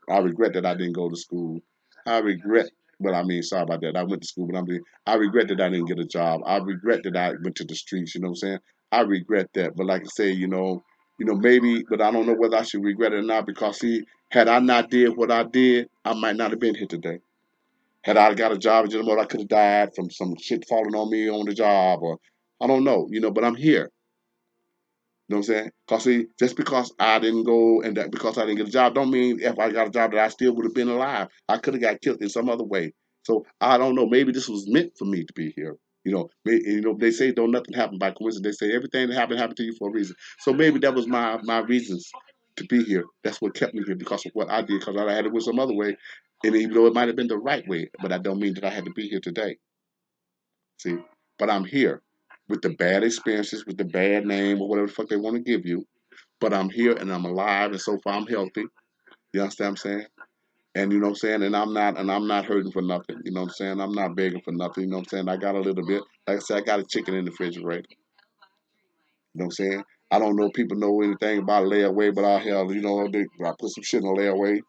I regret that I didn't go to school. I regret, but I mean, sorry about that. I went to school, but I regret that I didn't get a job. I regret that I went to the streets. You know what I'm saying? I regret that. But like I say, maybe, but I don't know whether I should regret it or not because see, had I not did what I did, I might not have been here today. Had I got a job at General, I could have died from some shit falling on me on the job, or I don't know, but I'm here. You know what I'm saying? Cause see, just because I didn't go and that because I didn't get a job, don't mean if I got a job that I still would have been alive. I could have got killed in some other way. So I don't know. Maybe this was meant for me to be here. They say don't nothing happen by coincidence. They say everything that happened to you for a reason. So maybe that was my reasons to be here. That's what kept me here because of what I did. Because I had it with some other way, and even though it might have been the right way, but I don't mean that I had to be here today. See, but I'm here with the bad experiences, with the bad name or whatever the fuck they want to give you, but I'm here and I'm alive and so far I'm healthy. You understand what I'm saying? And you know what I'm saying? And I'm not hurting for nothing. You know what I'm saying? I'm not begging for nothing. You know what I'm saying? I got a little bit. Like I said, I got a chicken in the refrigerator. You know what I'm saying? I don't know if people know anything about layaway, but I hell, I put some shit in a layaway.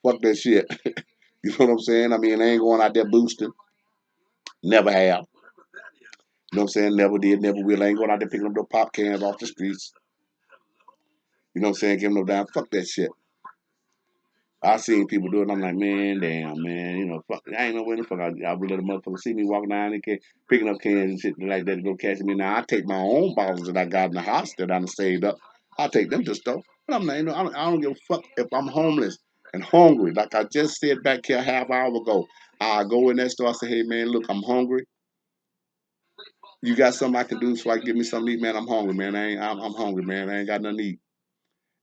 Fuck that shit. You know what I'm saying? I mean, I ain't going out there boosting. Never have. You know what I'm saying? Never did, never will. I ain't going out there picking up no pop cans off the streets. You know what I'm saying? Giving no damn. Fuck that shit. I seen people do it. I'm like, man, damn, man. Fuck, I ain't know where the fuck I would let a motherfucker see me walking down and picking up cans and shit like that to go catch me. Now I take my own bottles that I got in the house that I done saved up. I take them to the store. But I'm not, I don't give a fuck if I'm homeless and hungry. Like I just said back here a half hour ago. I go in that store. I say, hey man, look, I'm hungry. You got something I can do so I can get me something to eat, man? I'm hungry, man. I'm hungry, man. I ain't got nothing to eat.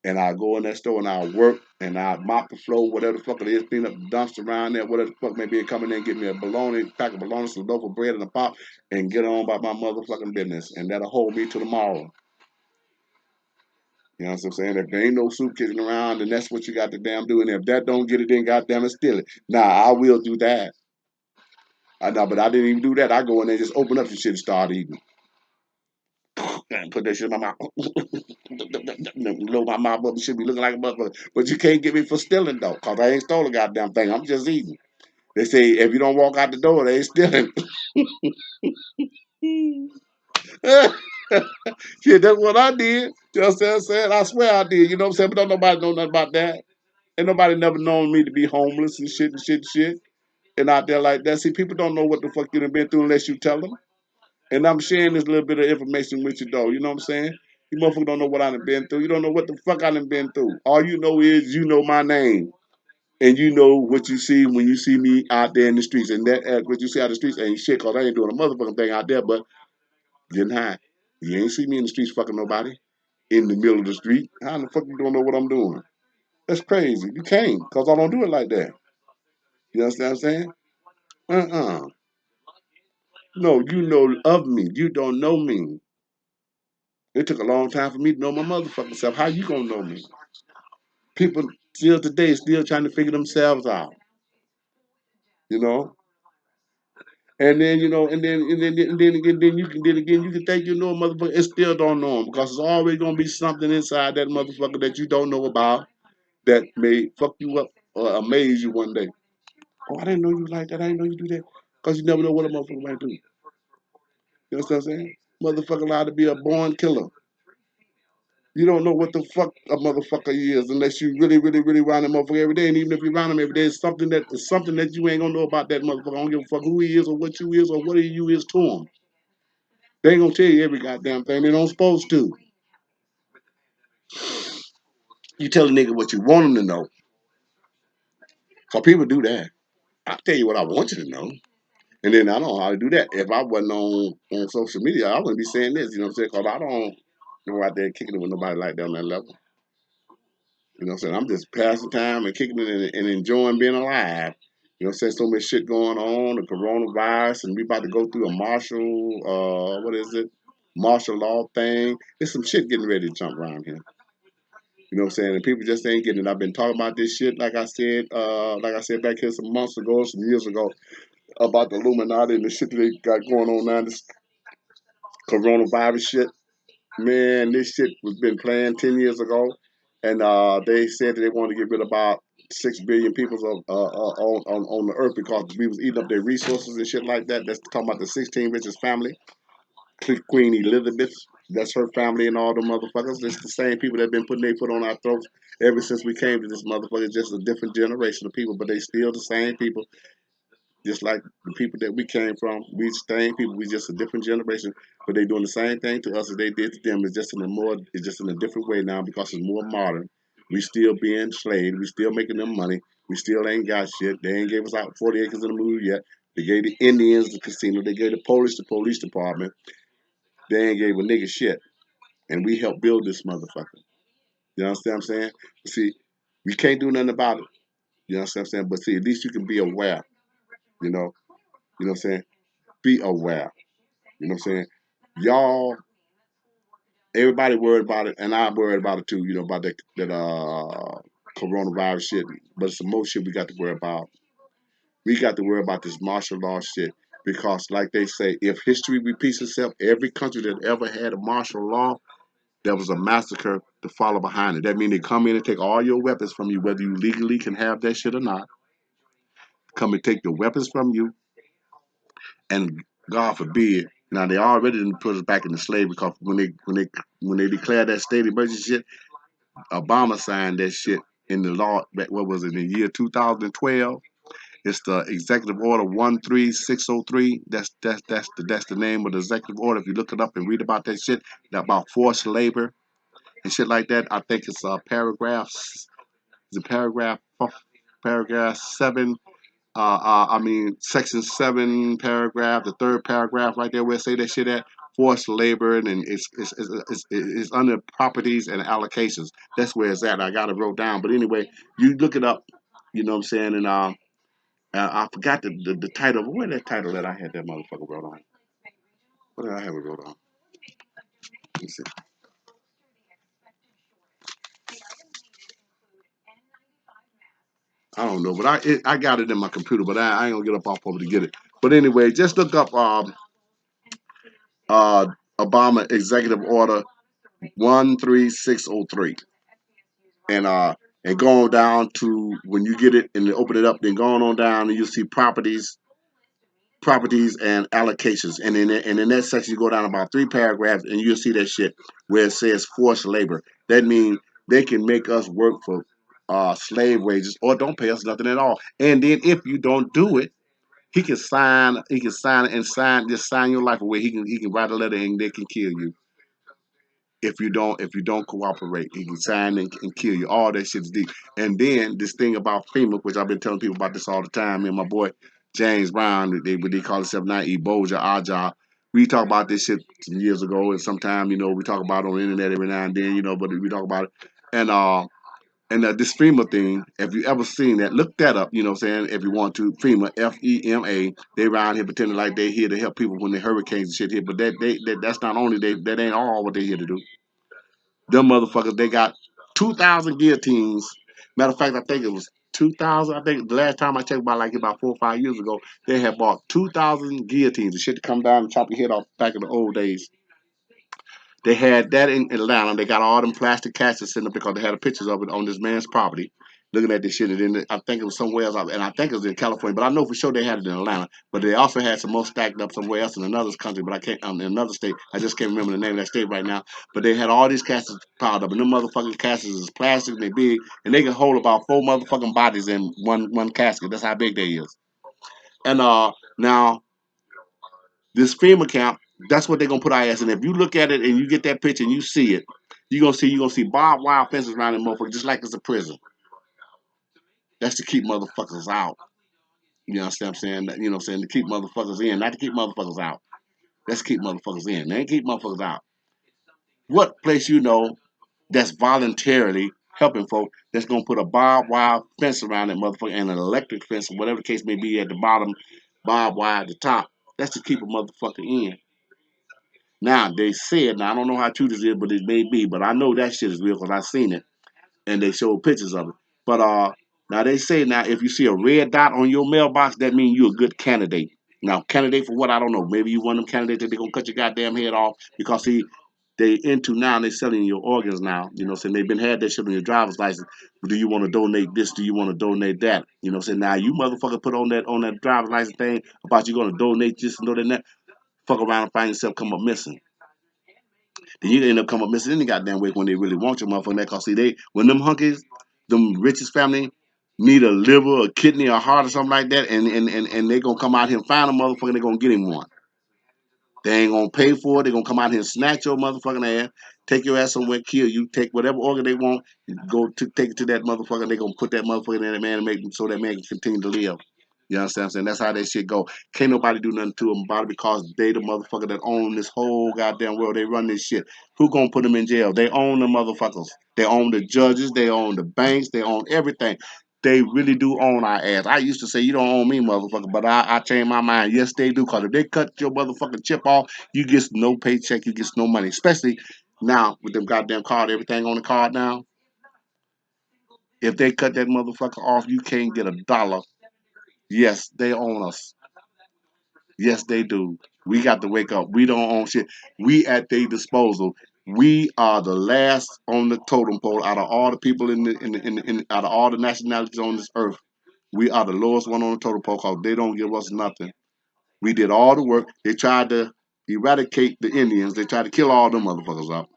And I go in that store and I work and I mop the floor, whatever the fuck it is, clean up the dumpster around there, whatever the fuck may be, come in there and get me a bologna, pack of bologna, some loaf of bread and a pop, and get on about my motherfucking business. And that'll hold me till tomorrow. You know what I'm saying? If there ain't no soup kitchen around, then that's what you got to damn do. And if that don't get it, then goddamn it, steal it. Nah, I will do that. I know, but I didn't even do that. I go in there and just open up some shit and start eating. And put that shit in my mouth. Blow my mouth up and should be looking like a motherfucker. But you can't get me for stealing though, cause I ain't stole a goddamn thing. I'm just eating. They say if you don't walk out the door, they ain't stealing. Shit, that's what I did. Just what I'm saying. I swear I did. You know what I'm saying? But don't nobody know nothing about that. Ain't nobody never known me to be homeless and shit and shit and shit. And out there like that. See, people don't know what the fuck you done been through unless you tell them. And I'm sharing this little bit of information with you though. You know what I'm saying? You motherfuckers don't know what I done been through. You don't know what the fuck I done been through. All you know is you know my name. And you know what you see when you see me out there in the streets. And that what you see out the streets ain't shit, cause I ain't doing a motherfucking thing out there, but getting high. You ain't see me in the streets fucking nobody. In the middle of the street. How the fuck you don't know what I'm doing? That's crazy. You can't, cause I don't do it like that. You understand what I'm saying? Uh-uh. No, you know of me. You don't know me. It took a long time for me to know my motherfucking self. How you gonna know me? People still today still trying to figure themselves out. You know? And then you can think you know a motherfucker and still don't know him because there's always gonna be something inside that motherfucker that you don't know about that may fuck you up or amaze you one day. Oh, I didn't know you like that. I didn't know you do that. Because you never know what a motherfucker might do. You know what I'm saying? Motherfucker allowed to be a born killer. You don't know what the fuck a motherfucker is unless you really, really, really round him motherfucker every day. And even if you round him every day, it's something that you ain't gonna know about that motherfucker. I don't give a fuck who he is or what you is or what you is to him. They ain't gonna tell you every goddamn thing. They don't supposed to. You tell a nigga what you want him to know. Cause people do that. I tell you what I want you to know. And then I don't know how to do that. If I wasn't on social media, I wouldn't be saying this, you know what I'm saying? Cause I don't go out there kicking it with nobody like that on that level. You know what I'm saying? I'm just passing time and kicking it and enjoying being alive. You know what I'm saying? So much shit going on, the coronavirus, and we about to go through a what is it? Martial law thing. There's some shit getting ready to jump around here. You know what I'm saying? And people just ain't getting it. I've been talking about this shit, like I said back here some months ago, some years ago, about the Illuminati and the shit that they got going on now, this coronavirus shit. Man, this shit was been planned 10 years ago, and they said that they wanted to get rid of about 6 billion people on the earth because we was eating up their resources and shit like that. That's talking about the 16 richest family, Queen Elizabeth. That's her family and all the motherfuckers. It's the same people that been putting their foot on our throats ever since we came to this motherfucker. It's just a different generation of people, but they still the same people just like the people that we came from. We same people. We just a different generation, but they doing the same thing to us as they did to them. It's just in a different way now because it's more modern. We still being enslaved. We still making them money. We still ain't got shit. They ain't gave us out 40 acres in the move yet. They gave the Indians the casino. They gave the police department. They ain't gave a nigga shit. And we helped build this motherfucker. You understand what I'm saying? See, we can't do nothing about it. You understand what I'm saying? But see, at least you can be aware. You know, you know what I'm saying? Be aware. You know what I'm saying? Y'all, everybody worried about it, and I'm worried about it too. You know about that coronavirus shit. But it's the most shit we got to worry about. We got to worry about this martial law shit because, like they say, if history repeats itself, every country that ever had a martial law, there was a massacre to follow behind it. That means they come in and take all your weapons from you, whether you legally can have that shit or not. Come and take the weapons from you, and God forbid. Now they already didn't put us back into slavery because when they declared that state of emergency shit, Obama signed that shit in the law. What was it in the year 2012? It's the Executive Order 13603. That's the name of the executive order. If you look it up and read about that shit, about forced labor and shit like that, I think it's paragraphs. The paragraph 7 section 7 paragraph, the third paragraph right there where it say that shit at forced labor and it's under properties and allocations. That's where it's at. I got it wrote down. But anyway, you look it up, you know what I'm saying? And I forgot the title. Where that title that I had that motherfucker wrote on? What did I have it wrote on? Let me see. I don't know, but I got it in my computer, but I ain't gonna get up off of it to get it. But anyway, just look up uh Obama Executive Order 13603 and go on down to when you get it and you open it up, then going on down and you'll see properties and allocations. And in that section you go down about 3 paragraphs and you'll see that shit where it says forced labor. That means they can make us work for slave wages or don't pay us nothing at all. And then if you don't do it, just sign your life away. He can write a letter and they can kill you if you don't cooperate. He can sign and kill you. All that shit's deep. And then this thing about FEMA, which I've been telling people about this all the time, and my boy James Brown, what they call themselves now, Eboja, Aja. We talk about this shit some years ago, and sometimes, we talk about it on the internet every now and then, but we talk about it. And this FEMA thing, if you ever seen that, look that up, you know what I'm saying, if you want to. FEMA, FEMA, they around here pretending like they here to help people when the hurricanes and shit hit, but that's not only, that ain't all what they here to do. Them motherfuckers, they got 2,000 guillotines. Matter of fact, I think it was 2,000. I think the last time I checked, about 4 or 5 years ago, they had bought 2,000 guillotines. The shit to come down and chop your head off back in the old days. They had that in Atlanta. They got all them plastic caskets in them because they had the pictures of it on this man's property. looking at this shit. And then I think it was somewhere else, and I think it was in California, but I know for sure they had it in Atlanta. But they also had some more stacked up somewhere else in another country, but I can't, in another state. I just can't remember the name of that state right now. But they had all these caskets piled up, and them motherfucking caskets is plastic, and they big, and they can hold about 4 motherfucking bodies in one casket. That's how big they is. And now this FEMA camp, that's what they're gonna put our ass in. If you look at it and you get that picture and you see it, you're gonna see barbed wire fences around that motherfucker, just like it's a prison. That's to keep motherfuckers out. You know what I'm saying? You know what I'm saying? To keep motherfuckers in, not to keep motherfuckers out. Let's keep motherfuckers in. They ain't keep motherfuckers out. What place you know that's voluntarily helping folk that's gonna put a barbed wire fence around that motherfucker and an electric fence or whatever the case may be at the bottom, barbed wire at the top. That's to keep a motherfucker in. Now they said, now I don't know how true this is, but it may be, but I know that shit is real because I seen it and they showed pictures of it. But now they say now if you see a red dot on your mailbox, that means you're a good candidate. Now candidate for what I don't know. Maybe you one of them candidates that they're gonna cut your goddamn head off because see they into now they selling your organs now. You know, saying they've been had that shit on your driver's license. Do you want to donate this? Do you want to donate that? You know, saying now you motherfucker put on that driver's license thing about you gonna donate this and donate that. Fuck around and find yourself come up missing. Then you end up coming up missing any goddamn way when they really want your motherfucking that. Cause see, when them hunkies, them richest family need a liver, a kidney, a heart, or something like that, and they gonna come out here and find a motherfucker, and they gonna get him one. They ain't gonna pay for it. They gonna come out here and snatch your motherfucking ass, take your ass somewhere, kill you, take whatever organ they want, go to take it to that motherfucker. They gonna put that motherfucker in that man and make him so that man can continue to live. You understand what I'm saying? That's how that shit go. Can't nobody do nothing to them about it because they the motherfucker that own this whole goddamn world. They run this shit. Who gonna put them in jail? They own the motherfuckers. They own the judges. They own the banks. They own everything. They really do own our ass. I used to say you don't own me, motherfucker, but I changed my mind. Yes, they do. Cause if they cut your motherfucking chip off, you get no paycheck. You get no money. Especially now with them goddamn card, everything on the card now. If they cut that motherfucker off, you can't get a dollar. Yes, they own us. Yes, they do. We got to wake up. We don't own shit. We at their disposal. We are the last on the totem pole out of all the people out of all the nationalities on this earth. We are the lowest one on the totem pole because they don't give us nothing. We did all the work. They tried to eradicate the Indians. They tried to kill all them motherfuckers up.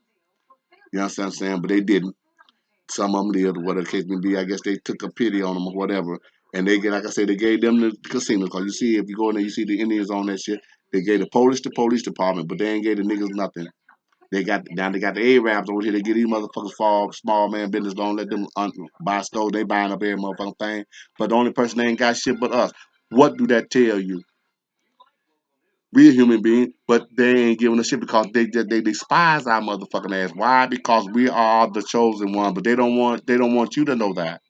You know what I'm saying? But they didn't. Some of them lived, whatever the case may be. I guess they took a pity on them or whatever. And they get, like I said, they gave them the casino. Because you see, if you go in there, you see the Indians on that shit. They gave the police department, but they ain't gave the niggas nothing. They got the Arabs over here. They get these motherfuckers for small man business. Don't let them buy stores. They buying up every motherfucking thing. But the only person they ain't got shit but us. What do that tell you? We a human being, but they ain't giving a shit because they despise our motherfucking ass. Why? Because we are the chosen one, but they don't want you to know that.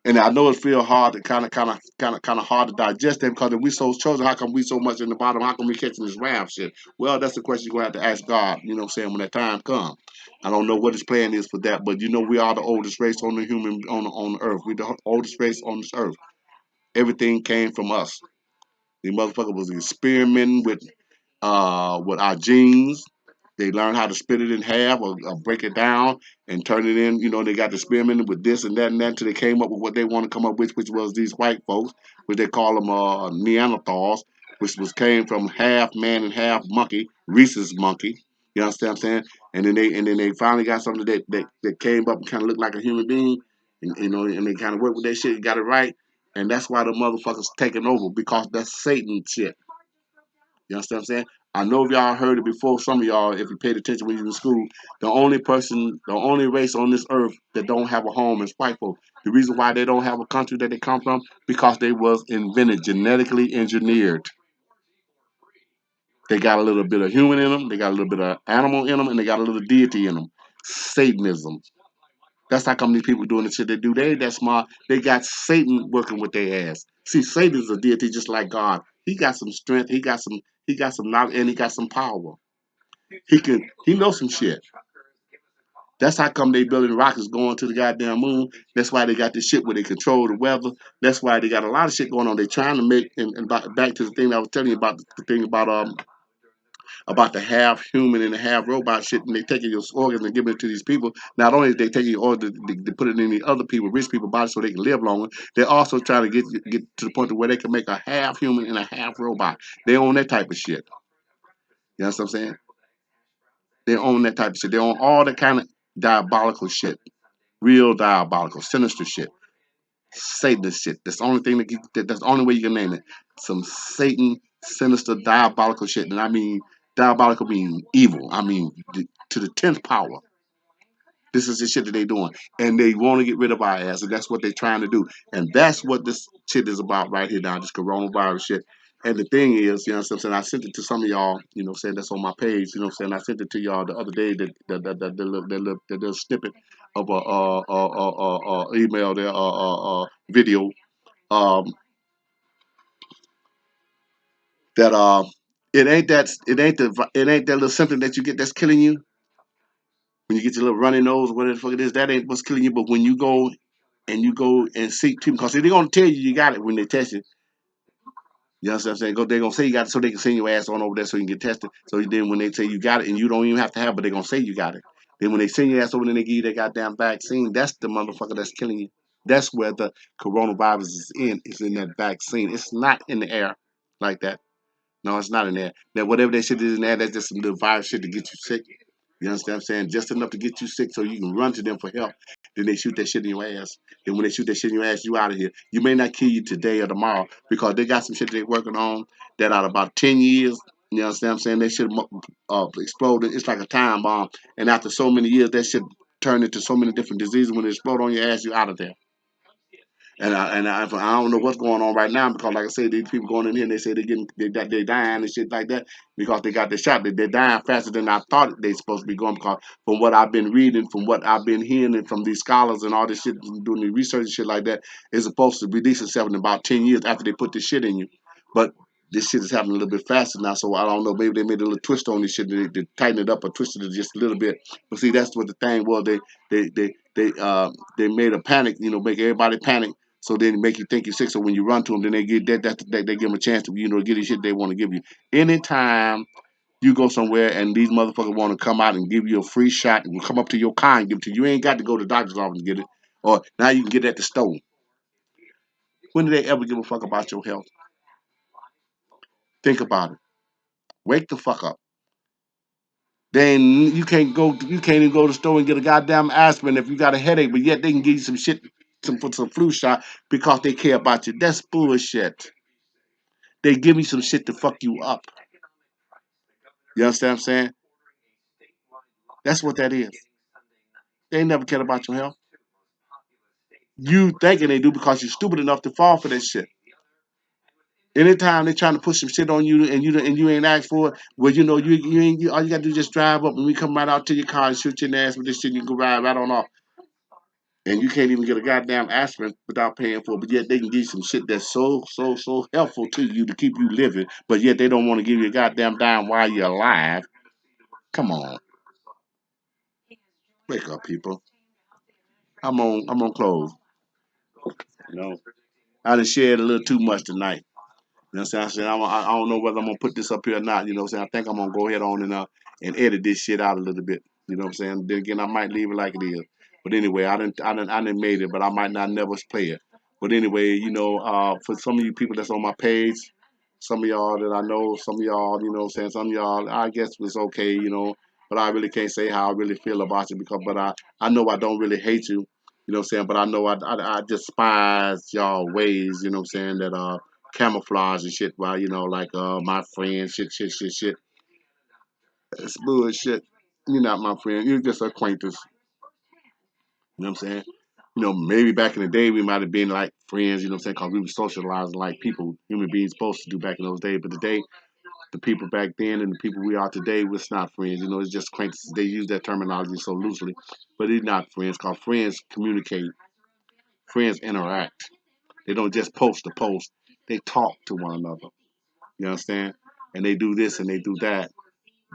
And I know it feel hard to kind of hard to digest that because if we so chosen, how come we so much in the bottom? How come we catching this wrath shit? Well, that's the question you're gonna have to ask God. You know what I'm saying when that time comes. I don't know what his plan is for that, but you know we are the oldest race on the human on the earth. We're the oldest race on this earth. Everything came from us. The motherfucker was experimenting with our genes. They learn how to split it in half or break it down and turn it in. You know, they got to experiment with this and that until they came up with what they want to come up with, which was these white folks, which they call them Neanderthals, which came from half man and half monkey, rhesus monkey. You understand what I'm saying? And then they finally got something that came up and kind of looked like a human being, and you know, and they kind of worked with that shit, and got it right, and that's why the motherfuckers taking over because that's Satan shit. You understand what I'm saying? I know if y'all heard it before, some of y'all, if you paid attention when you was in school, the only race on this earth that don't have a home is white folks. The reason why they don't have a country that they come from, because they was invented, genetically engineered. They got a little bit of human in them, they got a little bit of animal in them, and they got a little deity in them. Satanism. That's how come these people doing the shit they do. They ain't that smart. They got Satan working with their ass. See, Satan's a deity just like God. He got some strength. He got some knowledge, and he got some power. He knows some shit. That's how come they building rockets going to the goddamn moon. That's why they got this shit where they control the weather. That's why they got a lot of shit going on. They trying to make and back to the thing I was telling you about the thing about about the half human and the half robot shit, and they taking your organs and giving it to these people. Not only they taking your organs, they put it in the other people, rich people bodies, so they can live longer. They're also trying to get to the point to where they can make a half human and a half robot. They own that type of shit. You know what I'm saying? They own that type of shit. They own all that kind of diabolical shit, real diabolical, sinister shit. Satanist shit. That's the only thing that's the only way you can name it. Some Satan, sinister, diabolical shit. And I mean, diabolical mean evil. I mean, to the 10th power. This is the shit that they doing. And they want to get rid of our ass. And that's what they're trying to do. And that's what this shit is about right here now, this coronavirus shit. And the thing is, you know what I'm saying? I sent it to some of y'all, you know, saying that's on my page, you know what I'm saying? I sent it to y'all the other day, that little snippet of a email there, video, um, that it ain't that little symptom that you get that's killing you when you get your little runny nose, whatever the fuck it is. That ain't what's killing you. But when you go and seek people, because they're gonna tell you got it when they test you. You know what I'm saying? They're gonna say you got it so they can send your ass on over there so you can get tested. So then when they say you got it and you don't even have to have it, but they're gonna say you got it. Then when they send your ass over and they give you that goddamn vaccine, that's the motherfucker that's killing you. That's where the coronavirus is in. It's in that vaccine. It's not in the air like that. No, it's not in there. That whatever that shit is in there, that's just some little virus shit to get you sick. You understand what I'm saying? Just enough to get you sick so you can run to them for help. Then they shoot that shit in your ass. Then when they shoot that shit in your ass, you out of here. You may not kill you today or tomorrow because they got some shit they're working on that out about 10 years. You understand what I'm saying? That shit exploded. It's like a time bomb. And after so many years, that shit turned into so many different diseases. When it explode on your ass, you out of there. I don't know what's going on right now because, like I said, these people going in here and they say they dying and shit like that because they got the shot. They're dying faster than I thought they supposed to be going because from what I've been reading, from what I've been hearing, and from these scholars and all this shit doing the research and shit like that, it's supposed to release itself in about 10 years after they put this shit in you. But this shit is happening a little bit faster now, so I don't know. Maybe they made a little twist on this shit. They tightened it up or twisted it just a little bit. But see, that's what the thing was. They made a panic. You know, make everybody panic so then make you think you're sick. So when you run to them, then they get they give them a chance to get the shit they want to give you. Anytime you go somewhere and these motherfuckers want to come out and give you a free shot and come up to your car and give it to you, you ain't got to go to the doctor's office to get it. Or now you can get it at the store. When do they ever give a fuck about your health? Think about it. Wake the fuck up. Then you can't even go to the store and get a goddamn aspirin if you got a headache, but yet they can give you some shit, some flu shot because they care about you. That's bullshit. They give me some shit to fuck you up. You understand what I'm saying? That's what that is. They ain't never cared about your health. You thinking they do because you're stupid enough to fall for that shit. Anytime they trying to push some shit on you and you ain't asked for it, well, you ain't all you gotta do is just drive up and we come right out to your car and shoot your ass with this shit and you can ride right on off. And you can't even get a goddamn aspirin without paying for it. But yet they can give you some shit that's so helpful to you to keep you living. But yet they don't want to give you a goddamn dime while you're alive. Come on, wake up, people. I'm on close. You know, I done shared a little too much tonight. You know what I'm saying? I don't know whether I'm gonna put this up here or not. You know what I'm saying? I think I'm gonna go ahead on and edit this shit out a little bit. You know what I'm saying? Then again, I might leave it like it is. But anyway, I didn't made it, but I might not never play it. But anyway, for some of you people that's on my page, some of y'all that I know, some of y'all, you know what I'm saying, some of y'all, I guess it's okay, but I really can't say how I really feel about you but I know I don't really hate you, you know what I'm saying, but I know I despise y'all ways, you know what I'm saying, that camouflage and shit by, like my friend, shit. It's bullshit. You're not my friend. You're just an acquaintance. You know what I'm saying? Maybe back in the day we might have been like friends, you know what I'm saying? Because we were socializing like people, human beings supposed to do back in those days. But today, the people back then and the people we are today, we're not friends. It's just acquaintances. They use that terminology so loosely. But it's not friends because friends communicate, friends interact. They don't just post to post, they talk to one another. You understand? And they do this and they do that.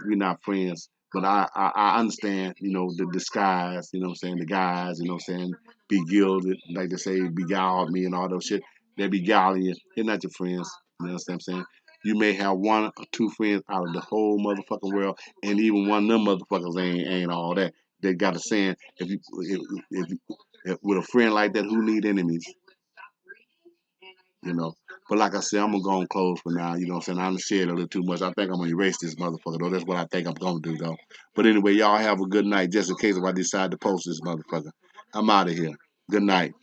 We're not friends. But I understand, the disguise, you know what I'm saying, the guys, you know what I'm saying, be gilded, like they say, beguiled me and all those shit. They beguiling you. They're not your friends. You know what I'm saying? You may have one or two friends out of the whole motherfucking world, and even one of them motherfuckers ain't all that. They got a saying: if with a friend like that, who need enemies? You know. But like I said, I'm gonna go and close for now. You know what I'm saying? I'm shared a little too much. I think I'm gonna erase this motherfucker though. That's what I think I'm gonna do though. But anyway, y'all have a good night. Just in case if I decide to post this motherfucker, I'm out of here. Good night.